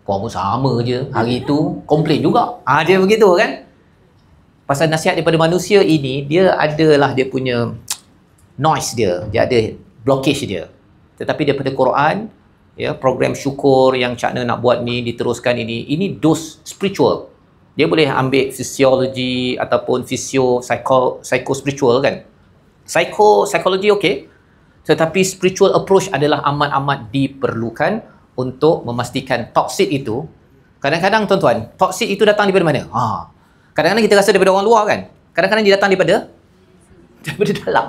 kau pun sama je, hari tu komplain juga, dia begitu kan. Pasal nasihat daripada manusia ini, dia adalah dia punya noise dia ada blockage dia. Tetapi daripada Quran, ya, program syukur yang Cak Na nak buat ni, diteruskan ini dos spiritual. Dia boleh ambil fisiologi ataupun psycho spiritual, kan. Psikologi okey, tetapi spiritual approach adalah amat-amat diperlukan untuk memastikan toxic itu. Kadang-kadang, tuan-tuan, toxic itu datang daripada mana? Kadang-kadang kita rasa daripada orang luar, kan. Kadang-kadang dia datang daripada dalam.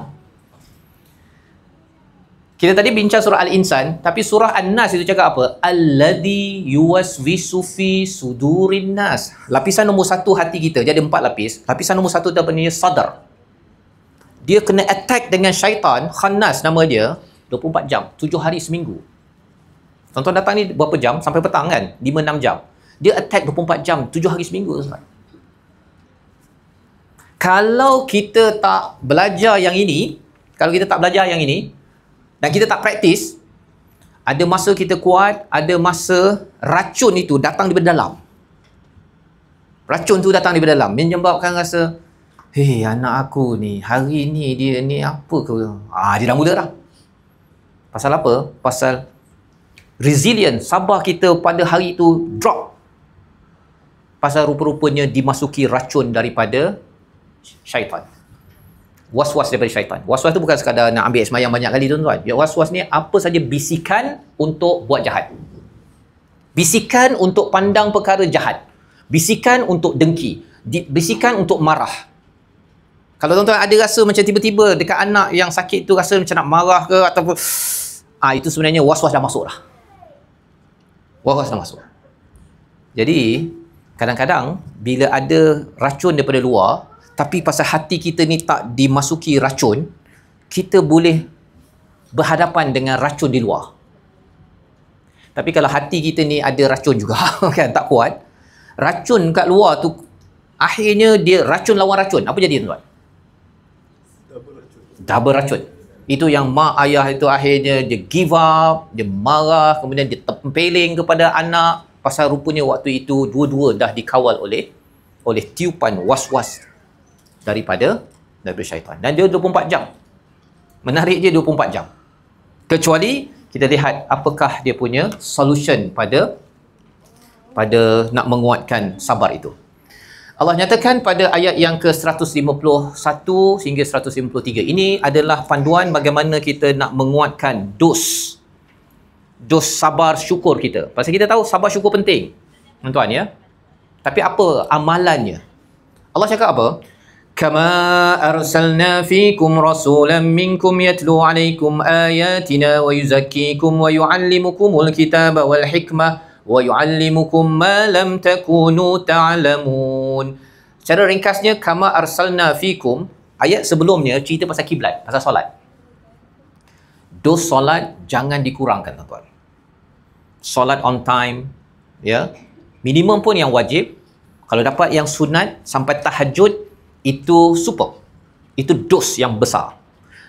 Kita tadi bincang surah Al-Insan, tapi surah An-Nas itu cakap apa? Alladhi yuwaswisu fi sudurin nas. Lapisan nombor 1 hati kita, jadi 4 lapis. Lapisan nombor 1 namanya sadar. Dia kena attack dengan syaitan, khannas nama dia, 24 jam, 7 hari seminggu. Tuan-tuan datang ni berapa jam? Sampai petang, kan? 5-6 jam. Dia attack 24 jam, 7 hari seminggu. Kalau kita tak belajar yang ini, dan kita tak praktis, ada masa kita kuat, ada masa racun itu datang daripada dalam. Racun tu datang daripada dalam, menyebabkan rasa, anak aku ni, hari ni dia ni apa ke? Dia dah mula dah. Pasal apa? Pasal resilient, sabar kita pada hari itu drop. Pasal rupa-rupanya dimasuki racun daripada syaitan. Was-was daripada syaitan. Was-was tu bukan sekadar nak ambil semayang banyak kali, tuan-tuan. Was-was ni apa saja bisikan untuk buat jahat. Bisikan untuk pandang perkara jahat. Bisikan untuk dengki. Bisikan untuk marah. Kalau tuan-tuan ada rasa macam tiba-tiba dekat anak yang sakit tu rasa macam nak marah ke ataupun itu sebenarnya was-was dah masuk dah. Was-was dah masuk. Jadi kadang-kadang bila ada racun daripada luar, tapi pasal hati kita ni tak dimasuki racun, kita boleh berhadapan dengan racun di luar. Tapi kalau hati kita ni ada racun juga, kan, tak kuat, racun kat luar tu akhirnya dia racun lawan racun. Apa jadi, tuan-tuan? Double racun. Itu yang mak ayah itu akhirnya dia give up, dia marah, kemudian dia tempeling kepada anak. Pasal rupanya waktu itu dua-dua dah dikawal oleh tiupan was-was daripada syaitan. Dan dia 24 jam. Menarik dia 24 jam. Kecuali kita lihat apakah dia punya solution pada nak menguatkan sabar itu. Allah nyatakan pada ayat yang ke-151 hingga 153. Ini adalah panduan bagaimana kita nak menguatkan dos sabar syukur kita. Pasal kita tahu sabar syukur penting, tuan-tuan, ya. Tapi apa amalannya? Allah cakap apa? Kama arsalna fikum rasulan minkum yatlu alaikum ayatina wa yuzakkikum wa yuallimukumul kitaba wal hikmah wa yuallimukum ma lam takunu ta'lamun. Secara ringkasnya, kama arsalna fikum, ayat sebelumnya cerita pasal kiblat, pasal solat. Dos solat jangan dikurangkan, tuan-tuan. Solat on time, ya. Minimum pun yang wajib. Kalau dapat yang sunat sampai tahajud, itu super. Itu dos yang besar.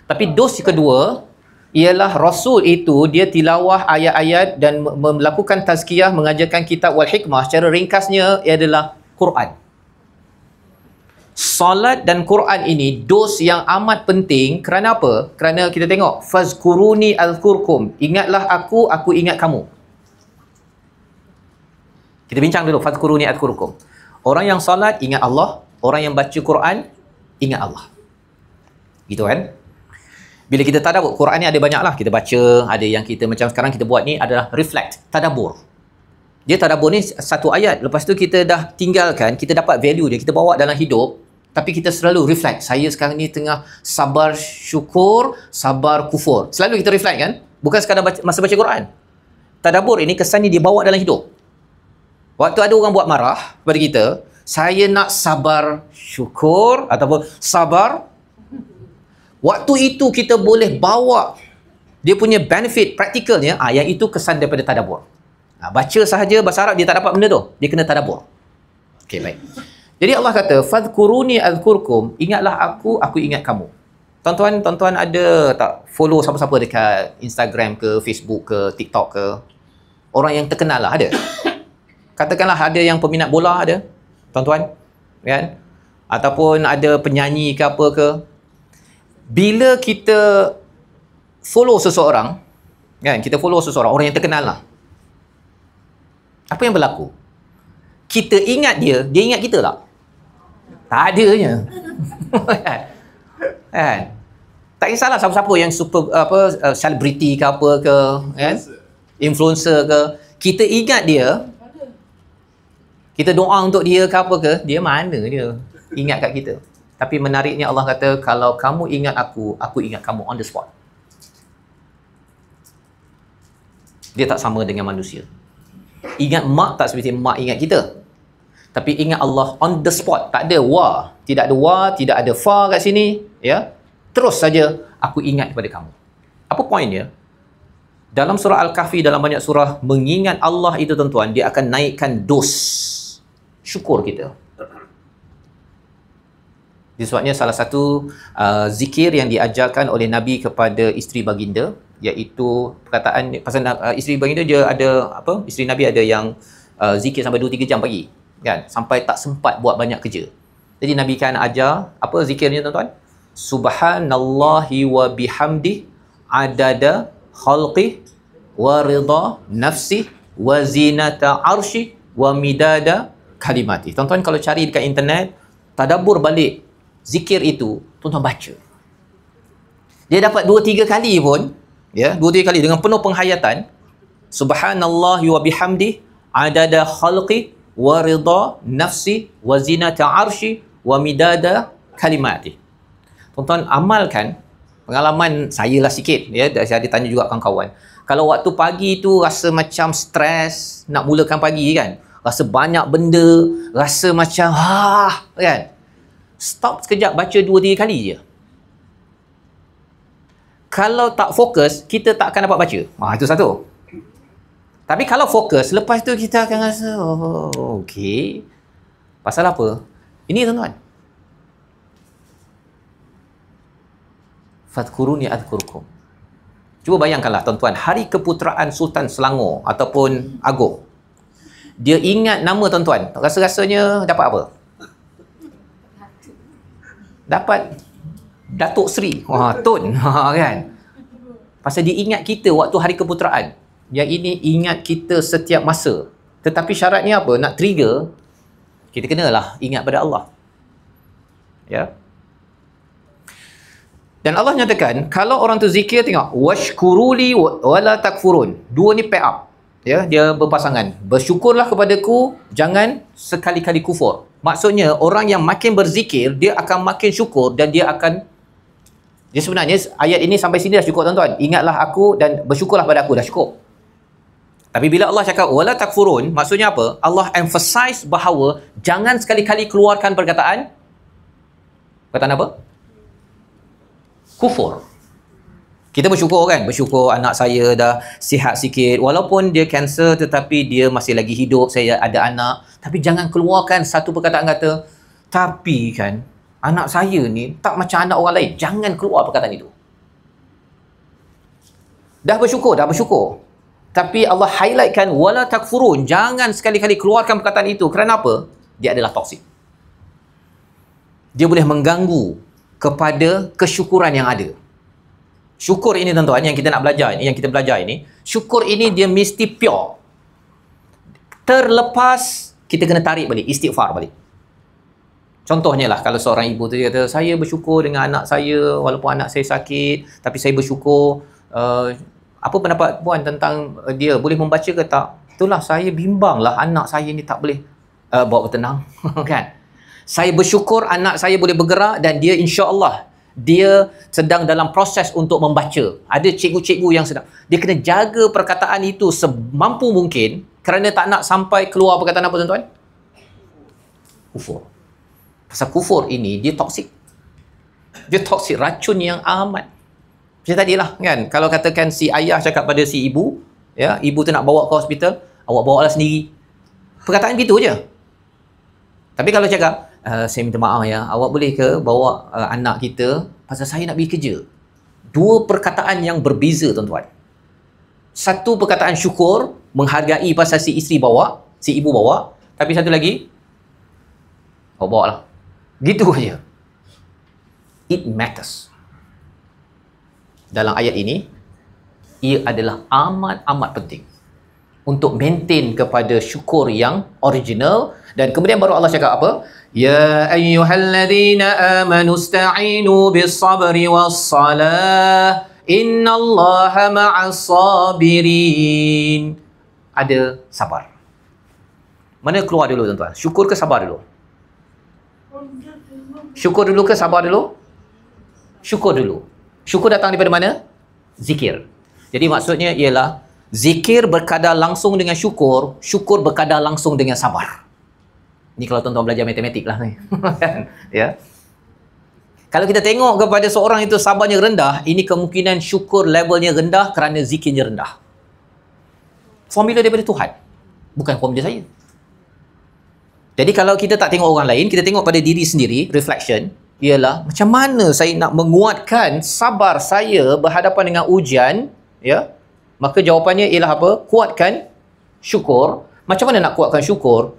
Tapi dos kedua ialah Rasul itu dia tilawah ayat-ayat dan melakukan tazkiyah, mengajarkan kitab wal hikmah. Secara ringkasnya ia adalah Quran. Salat dan Quran ini dos yang amat penting. Kerana apa? Kerana kita tengok fazkuruni azkurkum, ingatlah aku ingat kamu. Kita bincang dulu fazkuruni azkurkum. Orang yang salat ingat Allah, orang yang baca Quran ingat Allah. Gitu kan? Bila kita tadabbur, Quran ni ada banyak lah kita baca, ada yang kita macam sekarang kita buat ni adalah reflect, tadabbur. Dia tadabbur ni satu ayat, lepas tu kita dah tinggalkan, kita dapat value dia, kita bawa dalam hidup, Tapi kita selalu reflect, saya sekarang ni tengah sabar syukur, sabar kufur. Selalu kita reflect kan? Bukan sekadar masa baca Quran. Tadabbur ini kesan ni dia bawa dalam hidup. Waktu ada orang buat marah kepada kita, saya nak sabar syukur ataupun sabar. Waktu itu kita boleh bawa dia punya benefit praktikalnya, yang itu kesan daripada tadabbur. Baca sahaja bahasa Arab dia tak dapat benda tu. Dia kena tadabbur. Okey, baik. Jadi Allah kata, "Fadhkuruni azkurkum." Ingatlah aku ingat kamu. Tuan-tuan ada tak follow siapa-siapa dekat Instagram ke, Facebook ke, TikTok ke? Orang yang terkenal lah ada. Katakanlah ada yang peminat bola ada, tuan-tuan, kan? Ataupun ada penyanyi ke apa ke. Bila kita follow seseorang, kan? Kita follow seseorang, orang yang terkenal lah. Apa yang berlaku? Kita ingat dia ingat kita tak? Tak adanya. Kan? Tak kisahlah siapa-siapa yang super selebriti ke apa ke, kan? Influencer ke, kita ingat dia, kita doa untuk dia ke apa ke, dia mana dia ingat kat kita. Tapi menariknya Allah kata, kalau kamu ingat aku ingat kamu on the spot. Dia tak sama dengan manusia. Ingat mak tak seperti mak ingat kita. Tapi ingat Allah on the spot. Tak ada wa. Tidak ada wa, tidak ada fa kat sini. Ya. Terus saja, aku ingat kepada kamu. Apa poinnya? Dalam surah Al-Kahfi, dalam banyak surah, mengingat Allah itu tuan-tuan, dia akan naikkan dos syukur kita. Sebabnya salah satu zikir yang diajarkan oleh Nabi kepada isteri baginda, iaitu perkataan pasal isteri baginda, dia ada apa? Isteri Nabi ada yang zikir sampai 2-3 jam pagi, kan? Sampai tak sempat buat banyak kerja. Jadi Nabi kan ajar apa zikirnya tuan-tuan? Subhanallahi wa bihamdi adada khalqi wa ridha nafsi wa zinata arshi wa midada kalimati. Tuan-tuan kalau cari dekat internet, tadabbur balik zikir itu, tuan-tuan baca. Dia dapat 2-3 kali pun, ya, 2-3 kali dengan penuh penghayatan. Subhanallahi wa bihamdi adada khalqi wa ridha nafsi wa zinata arshi wa midada kalimati. Tuan-tuan amalkan. Pengalaman saya lah sikit, ya, saya ada tanya juga kawan-kawan. Kalau waktu pagi tu rasa macam stres nak mulakan pagi kan, rasa banyak benda, rasa macam kan, stop sekejap, baca 2-3 kali je. Kalau tak fokus, kita tak akan dapat baca. Itu satu. Tapi kalau fokus, lepas tu kita akan rasa, okey. Pasal apa? Ini tuan-tuan. Fadhkuruni adhkurkum. Cuba bayangkanlah tuan-tuan, hari keputeraan Sultan Selangor ataupun Agong. Dia ingat nama tuan-tuan. Rasa-rasanya dapat apa? Dapat Datuk Seri. Tun. Kan? Pasal dia ingat kita waktu hari keputeraan. Yang ini ingat kita setiap masa. Tetapi syaratnya apa? Nak trigger, kita kenalah ingat pada Allah. Ya. Dan Allah nyatakan, kalau orang tu zikir, tengok, washkuruli wala takfurun. Dua ni pair up. Ya, dia berpasangan. Bersyukurlah kepadaku, jangan sekali-kali kufur. Maksudnya, orang yang makin berzikir, dia akan makin syukur dan dia akan, dia sebenarnya ayat ini sampai sini dah cukup tuan-tuan. Ingatlah aku dan bersyukurlah pada aku, dah cukup. Tapi bila Allah cakap wala takfurun, maksudnya apa? Allah emphasize bahawa jangan sekali-kali keluarkan perkataan apa? Kufur. Kita bersyukur kan? Bersyukur anak saya dah sihat sikit. Walaupun dia kanser tetapi dia masih lagi hidup, saya ada anak. Tapi jangan keluarkan satu perkataan kata, tapi kan anak saya ni tak macam anak orang lain. Jangan keluar perkataan itu. Dah bersyukur. Tapi Allah highlightkan wala takfurun. Jangan sekali-kali keluarkan perkataan itu. Kerana apa? Dia adalah toksik. Dia boleh mengganggu kepada kesyukuran yang ada. Syukur ini tuan-tuan yang kita nak belajar, yang kita belajar ini, syukur ini dia mesti pure. Terlepas, kita kena tarik balik, istighfar balik. Contohnya lah, kalau seorang ibu tu dia kata, saya bersyukur dengan anak saya, walaupun anak saya sakit, tapi saya bersyukur. Apa pendapat puan tentang dia? Boleh membaca ke tak? Itulah, saya bimbang lah anak saya ni tak boleh bawa bertenang. Kan? Saya bersyukur anak saya boleh bergerak dan dia insya-Allah dia sedang dalam proses untuk membaca. Ada cikgu-cikgu yang sedang. Dia kena jaga perkataan itu semampu mungkin kerana tak nak sampai keluar perkataan apa tuan-tuan? Kufur. Pasal kufur ini dia toksik. Dia toksik, racun yang amat. Macam tadilah kan, kalau katakan si ayah cakap pada si ibu, ya, ibu tu nak bawa ke hospital, awak bawalah sendiri. Perkataan gitu je. Tapi kalau cakap, saya minta maaf ya, awak boleh ke bawa anak kita pasal saya nak pergi kerja. Dua perkataan yang berbeza tuan-tuan. Satu perkataan syukur, menghargai pasal si isteri bawa, si ibu bawa, tapi satu lagi, awak bawa lah. Gitu aja. It matters. Dalam ayat ini, ia adalah amat-amat penting untuk maintain kepada syukur yang original. Dan kemudian baru Allah cakap apa? Ya ayyuhalladzina amanu ista'inu bis-sabri was-salah innallaha ma'as sabirin. Ada sabar. Mana keluar dulu tuan-tuan? Syukur ke sabar dulu? Syukur dulu ke sabar dulu? Syukur dulu. Syukur datang daripada mana? Zikir. Jadi maksudnya ialah zikir berkadar langsung dengan syukur, syukur berkadar langsung dengan sabar. Ini kalau tuan-tuan belajar matematik lah ni. Ya. Kalau kita tengok kepada seorang itu sabarnya rendah, ini kemungkinan syukur levelnya rendah kerana zikirnya rendah. Formula daripada Tuhan. Bukan formula saya. Jadi kalau kita tak tengok orang lain, kita tengok pada diri sendiri, reflection, ialah macam mana saya nak menguatkan sabar saya berhadapan dengan ujian, ya? Maka jawapannya ialah apa? Kuatkan syukur. Macam mana nak kuatkan syukur?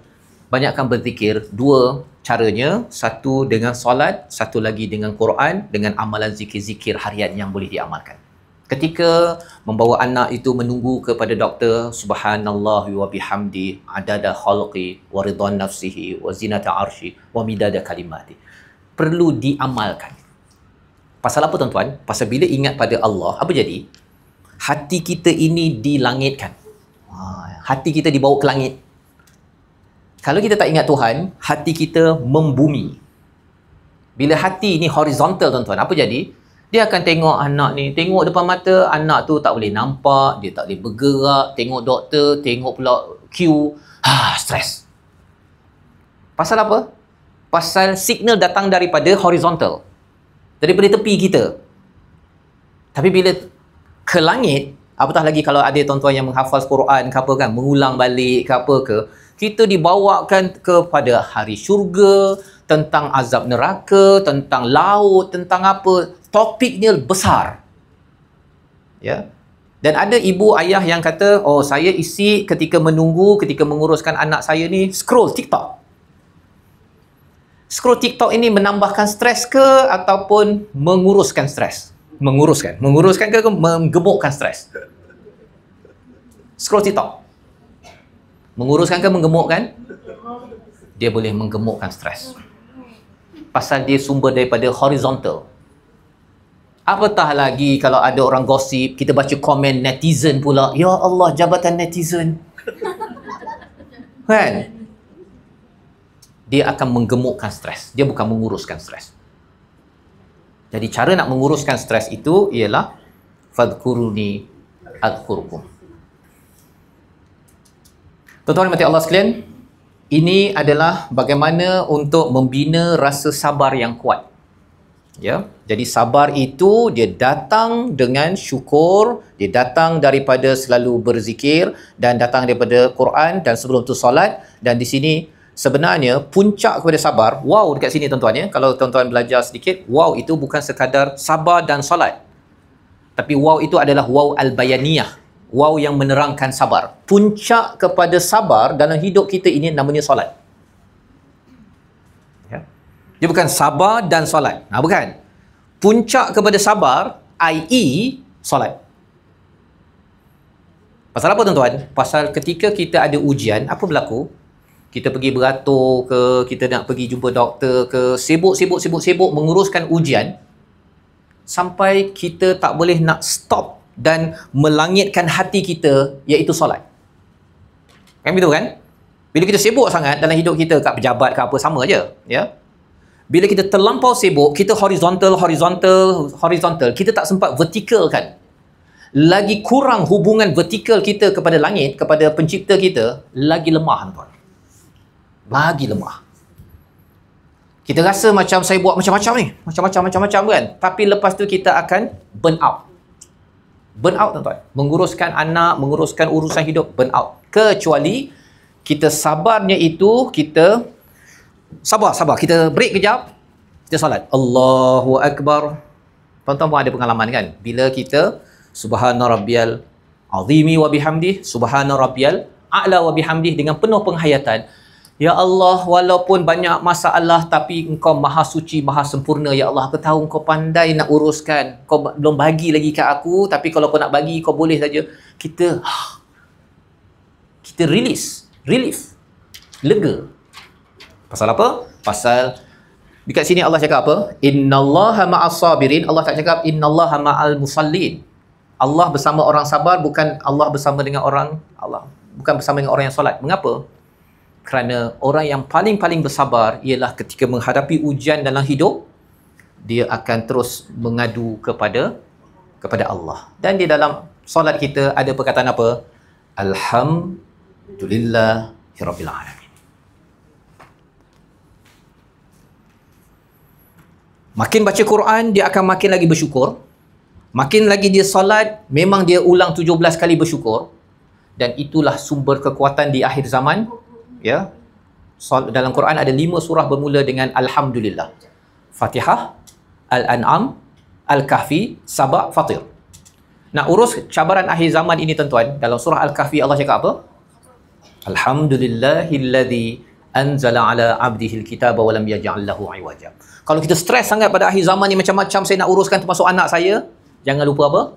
Banyakkan berzikir. Dua caranya, satu dengan solat, satu lagi dengan Quran, dengan amalan zikir-zikir harian yang boleh diamalkan. Ketika membawa anak itu menunggu kepada doktor, subhanallah wa bihamdi adada khalqi wa ridwan nafsihi wa zinata arsy wa midada kalimati. Perlu diamalkan. Pasal apa tuan-tuan? Pasal bila ingat pada Allah, apa jadi? Hati kita ini dilangitkan. Hati kita dibawa ke langit. Kalau kita tak ingat Tuhan, hati kita membumi. Bila hati ni horizontal tuan-tuan, apa jadi? Dia akan tengok anak ni, tengok depan mata, anak tu tak boleh nampak, dia tak boleh bergerak, tengok doktor, tengok pula queue, stres. Pasal apa? Pasal signal datang daripada horizontal, daripada tepi kita. Tapi bila ke langit, apatah lagi kalau ada tuan-tuan yang menghafal Quran ke apa kan, mengulang balik ke apa ke, kita dibawakan kepada hari syurga, tentang azab neraka, tentang laut, tentang apa, topiknya besar. Ya. Dan ada ibu ayah yang kata, oh saya isi ketika menunggu, ketika menguruskan anak saya ni, scroll TikTok. Scroll TikTok ini menambahkan stres ke ataupun menguruskan stres? Menguruskan. Menguruskan ke menggemukkan stres? Scroll TikTok. Menguruskan ke menggemukkan? Dia boleh menggemukkan stres. Pasal dia sumber daripada horizontal. Apatah lagi kalau ada orang gosip, kita baca komen netizen pula. Ya Allah, jabatan netizen. Kan? Dia akan menggemukkan stres. Dia bukan menguruskan stres. Jadi cara nak menguruskan stres itu ialah fadhkuruni adhkurkum. Tuan-tuan mati Allah sekalian, ini adalah bagaimana untuk membina rasa sabar yang kuat. Ya, jadi sabar itu dia datang dengan syukur, dia datang daripada selalu berzikir dan datang daripada Quran dan sebelum tu solat. Dan di sini sebenarnya puncak kepada sabar, wow dekat sini tuan-tuan ya. Kalau tuan-tuan belajar sedikit, wow itu bukan sekadar sabar dan solat. Tapi wow itu adalah wow al-bayaniyah, wow yang menerangkan sabar. Puncak kepada sabar dalam hidup kita ini namanya solat. Ya. Dia bukan sabar dan solat. Bukan. Puncak kepada sabar, i.e. solat. Pasal apa tuan-tuan? Pasal ketika kita ada ujian, apa berlaku? Kita pergi beratur ke, kita nak pergi jumpa doktor ke, sibuk menguruskan ujian, sampai kita tak boleh nak stop dan melangitkan hati kita, iaitu solat. Kan begitu kan? Bila kita sibuk sangat dalam hidup kita, kat pejabat ke apa, sama je. Ya? Bila kita terlampau sibuk, kita horizontal, kita tak sempat vertikal kan. Lagi kurang hubungan vertikal kita kepada langit, kepada pencipta kita, lagi lemah tuan. Lagi lemah. Kita rasa macam saya buat macam-macam ni, macam-macam kan. Tapi lepas tu kita akan burn out. Burn out tuan-tuan. Menguruskan anak, menguruskan urusan hidup, burn out. Kecuali kita sabarnya itu, kita sabar. Kita break kejap, kita salat. Allahu Akbar. Tuan-tuan pun ada pengalaman kan? Bila kita Subhana Rabbiyal Azimi wa bihamdih, Subhana Rabbiyal A'la wa bihamdih dengan penuh penghayatan. Ya Allah, walaupun banyak masalah tapi Engkau maha suci, maha sempurna. Ya Allah, aku tahu Engkau pandai nak uruskan. Kau belum bagi lagi kat aku, tapi kalau kau nak bagi, kau boleh saja. Kita release, relief, lega. Pasal apa? Pasal dekat sini Allah cakap apa? Innallaha ma'as sabirin. Allah tak cakap innallaha ma'al musallin. Allah bersama orang sabar, bukan Allah bersama dengan orang bukan bersama dengan orang yang solat. Mengapa? Kerana orang yang paling bersabar ialah ketika menghadapi ujian dalam hidup, dia akan terus mengadu kepada Allah. Dan di dalam solat kita ada perkataan apa? Alhamdulillahirabbil alamin. Makin baca Quran, dia akan makin lagi bersyukur. Makin lagi dia solat, memang dia ulang 17 kali bersyukur. Dan itulah sumber kekuatan di akhir zaman. Ya, dalam Quran ada 5 surah bermula dengan Alhamdulillah. Fatihah, Al-An'am, Al-Kahfi, Saba, Fatir. Nak urus cabaran akhir zaman ini tuan-tuan, dalam surah Al-Kahfi Allah cakap apa? Alhamdulillahilladzi anzala ala abdihil kitaba wa lam yaj'al lahu iwaja. Kalau kita stres sangat pada akhir zaman ni, macam-macam saya nak uruskan termasuk anak saya, jangan lupa apa?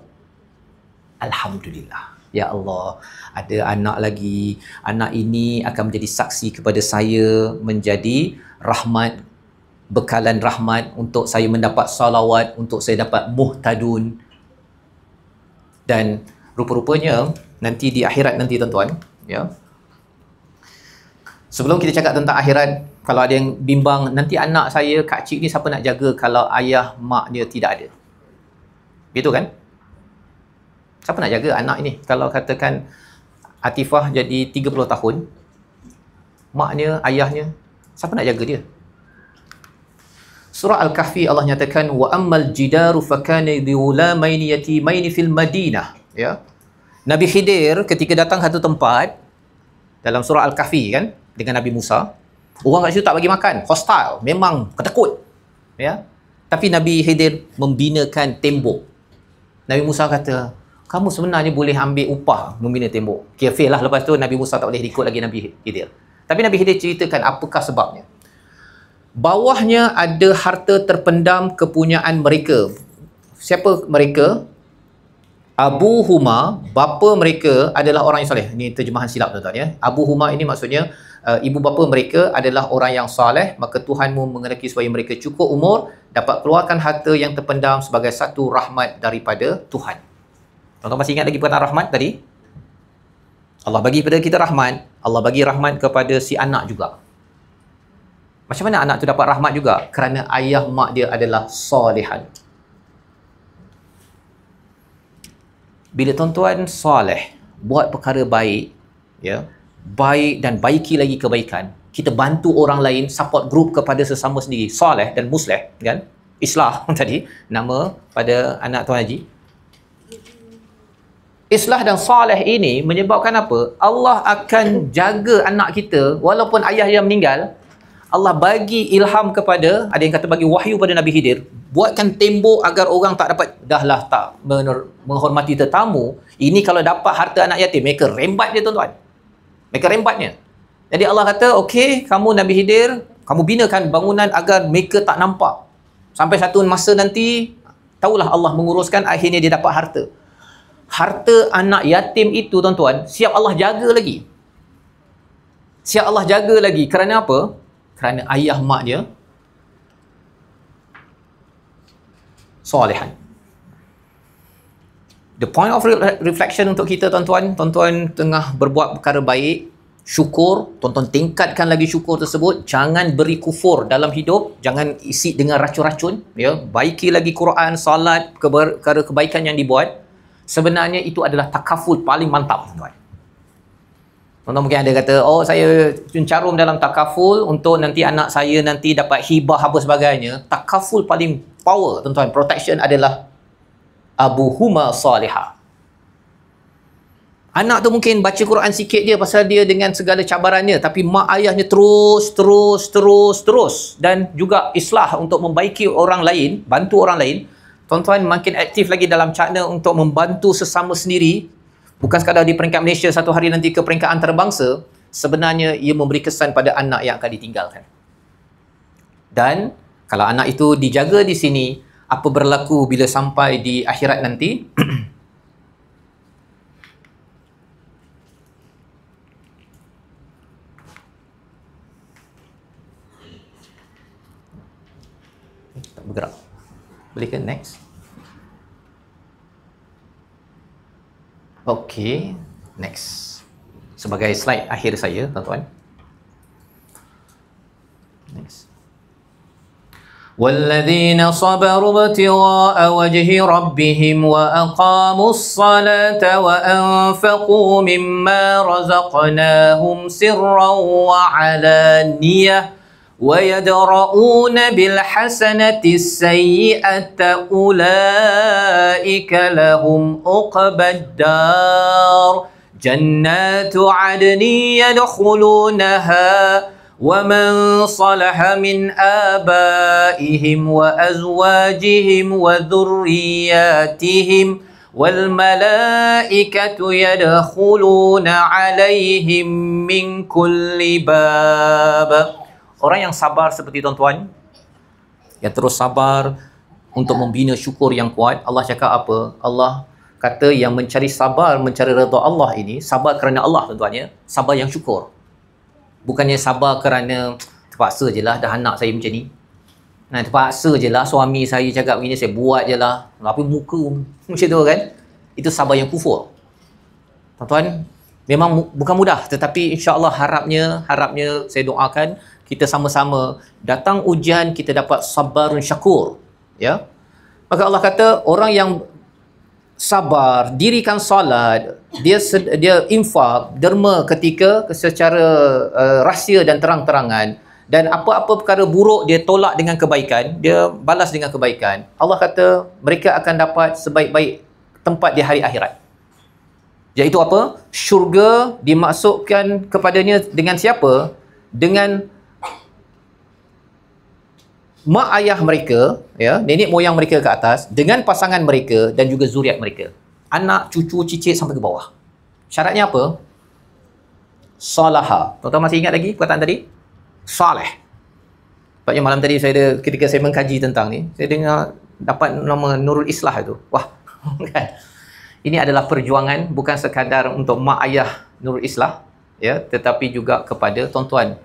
Alhamdulillah. Ya Allah, ada anak lagi. Anak ini akan menjadi saksi kepada saya, menjadi rahmat, bekalan rahmat untuk saya mendapat salawat, untuk saya dapat muhtadun. Dan rupa-rupanya nanti di akhirat nanti tuan-tuan, ya. Sebelum kita cakap tentang akhirat, kalau ada yang bimbang, nanti anak saya, kak cik ni siapa nak jaga kalau ayah, mak dia tidak ada? Begitu kan? Siapa nak jaga anak ini? Kalau katakan Atifah jadi 30 tahun, maknya, ayahnya, siapa nak jaga dia? Surah Al-Kahfi Allah nyatakan, wa ammal jidaru fakana lighulamaini yatimaini fil Madinah. Ya. Nabi Khidir ketika datang satu tempat dalam surah Al-Kahfi kan, dengan Nabi Musa, orang kat situ tak bagi makan, hostile, memang ketakut. Ya. Tapi Nabi Khidir membinakan tembok. Nabi Musa kata, kamu sebenarnya boleh ambil upah membina tembok. Okay, fail lah. Lepas tu Nabi Musa tak boleh ikut lagi Nabi Khidir. Tapi Nabi Khidir ceritakan apakah sebabnya. Bawahnya ada harta terpendam kepunyaan mereka. Siapa mereka? Abu Huma, bapa mereka adalah orang yang soleh. Ini terjemahan silap tuan-tuan ya. Abu Huma ini maksudnya ibu bapa mereka adalah orang yang soleh, maka Tuhanmu mengendaki supaya mereka cukup umur, dapat keluarkan harta yang terpendam sebagai satu rahmat daripada Tuhan. Tuan-tuan masih ingat lagi perkataan rahmat tadi? Allah bagi kepada kita rahmat, Allah bagi rahmat kepada si anak juga. Macam mana anak tu dapat rahmat juga? Kerana ayah mak dia adalah solehan. Bila tuan-tuan soleh, buat perkara baik, ya, baik dan baiki lagi kebaikan, kita bantu orang lain, support group kepada sesama sendiri, soleh dan musleh, kan? Islah tadi, nama pada anak Tuan Haji. Islah dan saleh ini menyebabkan apa? Allah akan jaga anak kita walaupun ayah dia meninggal. Allah bagi ilham kepada, ada yang kata bagi wahyu pada Nabi Khidir, buatkan tembok agar orang tak dapat, dahlah tak menghormati tetamu. Ini kalau dapat harta anak yatim, mereka rembat dia tuan-tuan. Mereka rembatnya. Jadi Allah kata, okey, kamu Nabi Khidir, kamu binakan bangunan agar mereka tak nampak. Sampai satu masa nanti, tahulah Allah menguruskan, akhirnya dia dapat harta. Harta anak yatim itu tuan-tuan, siap Allah jaga lagi. Siap Allah jaga lagi. Kerana apa? Kerana ayah mak dia solehan. The point of reflection untuk kita tuan-tuan, tuan-tuan tengah berbuat perkara baik, syukur, tuan-tuan tingkatkan lagi syukur tersebut. Jangan beri kufur dalam hidup, jangan isi dengan racun-racun, ya. Baiki lagi Quran, salat, kebaikan yang dibuat. Sebenarnya itu adalah takaful paling mantap, tuan-tuan. Tuan-tuan mungkin ada kata, oh saya mencarum dalam takaful untuk nanti anak saya nanti dapat hibah apa sebagainya. Takaful paling power, tuan-tuan, protection adalah abuhuma salihah. Anak tu mungkin baca Quran sikit je pasal dia dengan segala cabarannya, tapi mak ayahnya terus dan juga islah untuk membaiki orang lain, bantu orang lain. Tuan-tuan makin aktif lagi dalam cara untuk membantu sesama sendiri, bukan sekadar di peringkat Malaysia, satu hari nanti ke peringkat antarabangsa. Sebenarnya ia memberi kesan pada anak yang akan ditinggalkan. Dan kalau anak itu dijaga di sini, apa berlaku bila sampai di akhirat nanti? Tak bergerak. Boleh ke next? Okey, next. Sebagai slide akhir saya, tuan-tuan. Next. والذين صبروا ابتغاء وجه ربهم وأقاموا الصلاة وأنفقوا مما رزقناهم سرا وعلانية ويدرؤون بالحسنة السيئة أولئك لهم عقبى الدار جنات عدن يدخلونها ومن صلح من آبائهم وأزواجهم وذرياتهم والملائكة يدخلون عليهم من كل باب. Orang yang sabar seperti tuan-tuan, yang terus sabar untuk membina syukur yang kuat, Allah cakap apa? Allah kata yang mencari sabar, mencari redha Allah ini, sabar kerana Allah, tuan-tuan, ya. Sabar yang syukur. Bukannya sabar kerana terpaksa je lah dah anak saya macam ni. Nah, terpaksa je lah suami saya cakap begini, saya buat je lah. Tapi muka macam tu kan. Itu sabar yang kufur. Tuan-tuan, memang bukan mudah. Tetapi insya-Allah harapnya saya doakan kita sama-sama datang ujian kita dapat sabarun syakur. Ya. Maka Allah kata orang yang sabar, dirikan solat, dia infak, derma ketika secara rahsia dan terang-terangan, dan apa-apa perkara buruk dia tolak dengan kebaikan, dia balas dengan kebaikan. Allah kata mereka akan dapat sebaik-baik tempat di hari akhirat. Iaitu apa? Syurga dimasukkan kepadanya dengan siapa? Dengan mak ayah mereka, ya, nenek moyang mereka ke atas, dengan pasangan mereka dan juga zuriat mereka. Anak, cucu, cicit sampai ke bawah. Syaratnya apa? Salaha. Tuan-tuan masih ingat lagi perkataan tadi? Saleh. Sebabnya malam tadi ketika saya mengkaji tentang ni, saya dengar dapat nama Nurul Islah itu. Wah, kan? Ini adalah perjuangan bukan sekadar untuk mak ayah Nurul Islah, ya, tetapi juga kepada tuan-tuan.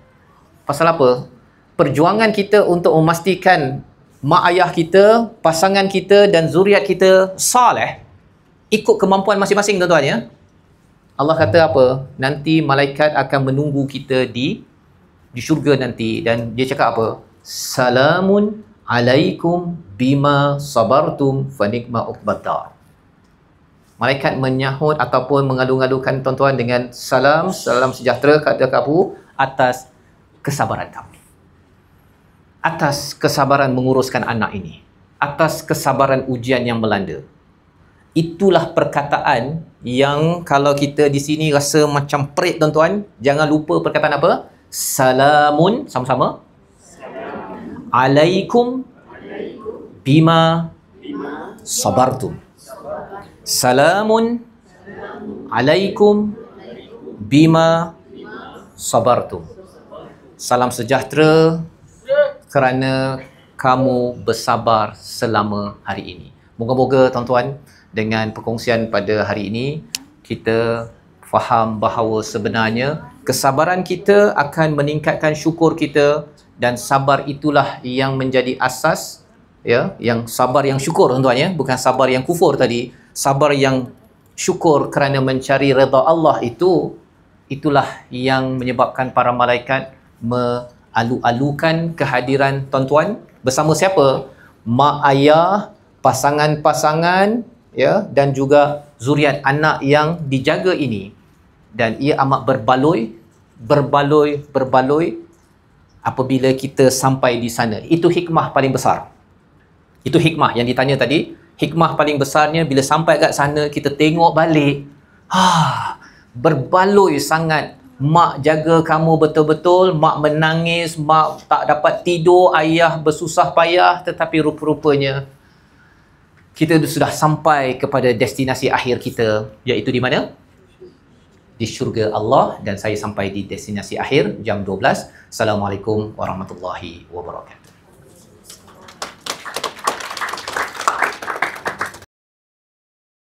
Pasal apa? Perjuangan kita untuk memastikan mak ayah kita, pasangan kita dan zuriat kita saleh, ikut kemampuan masing-masing, tuan-tuan, ya. Allah kata apa? Nanti malaikat akan menunggu kita di syurga nanti, dan dia cakap apa? Salamun alaikum bima sabartum fa ni'ma uqbad. Malaikat menyahut ataupun mengalu-alukan tuan-tuan dengan salam sejahtera kepada kamu atas kesabaran kamu. Atas kesabaran menguruskan anak ini, atas kesabaran ujian yang melanda. Itulah perkataan yang kalau kita di sini rasa macam perit, tuan-tuan, jangan lupa perkataan apa? Salamun, sama-sama. Alaikum bima sabartum. Salamun alaikum bima sabartum. Salam sejahtera kerana kamu bersabar selama hari ini. Moga-moga tuan-tuan dengan perkongsian pada hari ini kita faham bahawa sebenarnya kesabaran kita akan meningkatkan syukur kita, dan sabar itulah yang menjadi asas, ya, yang sabar yang syukur, tuan-tuan, ya, bukan sabar yang kufur tadi. Sabar yang syukur kerana mencari redha Allah itu itulah yang menyebabkan para malaikat mengalu-alukan kehadiran tuan-tuan bersama siapa? Mak ayah, pasangan-pasangan, ya, dan juga zuriat anak yang dijaga ini. Dan ia amat berbaloi apabila kita sampai di sana. Itu hikmah paling besar. Itu hikmah yang ditanya tadi. Hikmah paling besarnya bila sampai kat sana kita tengok balik, berbaloi sangat. Mak jaga kamu betul-betul, mak menangis, mak tak dapat tidur, ayah bersusah payah, tetapi rupa-rupanya kita sudah sampai kepada destinasi akhir kita, iaitu di mana? Di syurga Allah. Dan saya sampai di destinasi akhir jam 12. Assalamualaikum warahmatullahi wabarakatuh.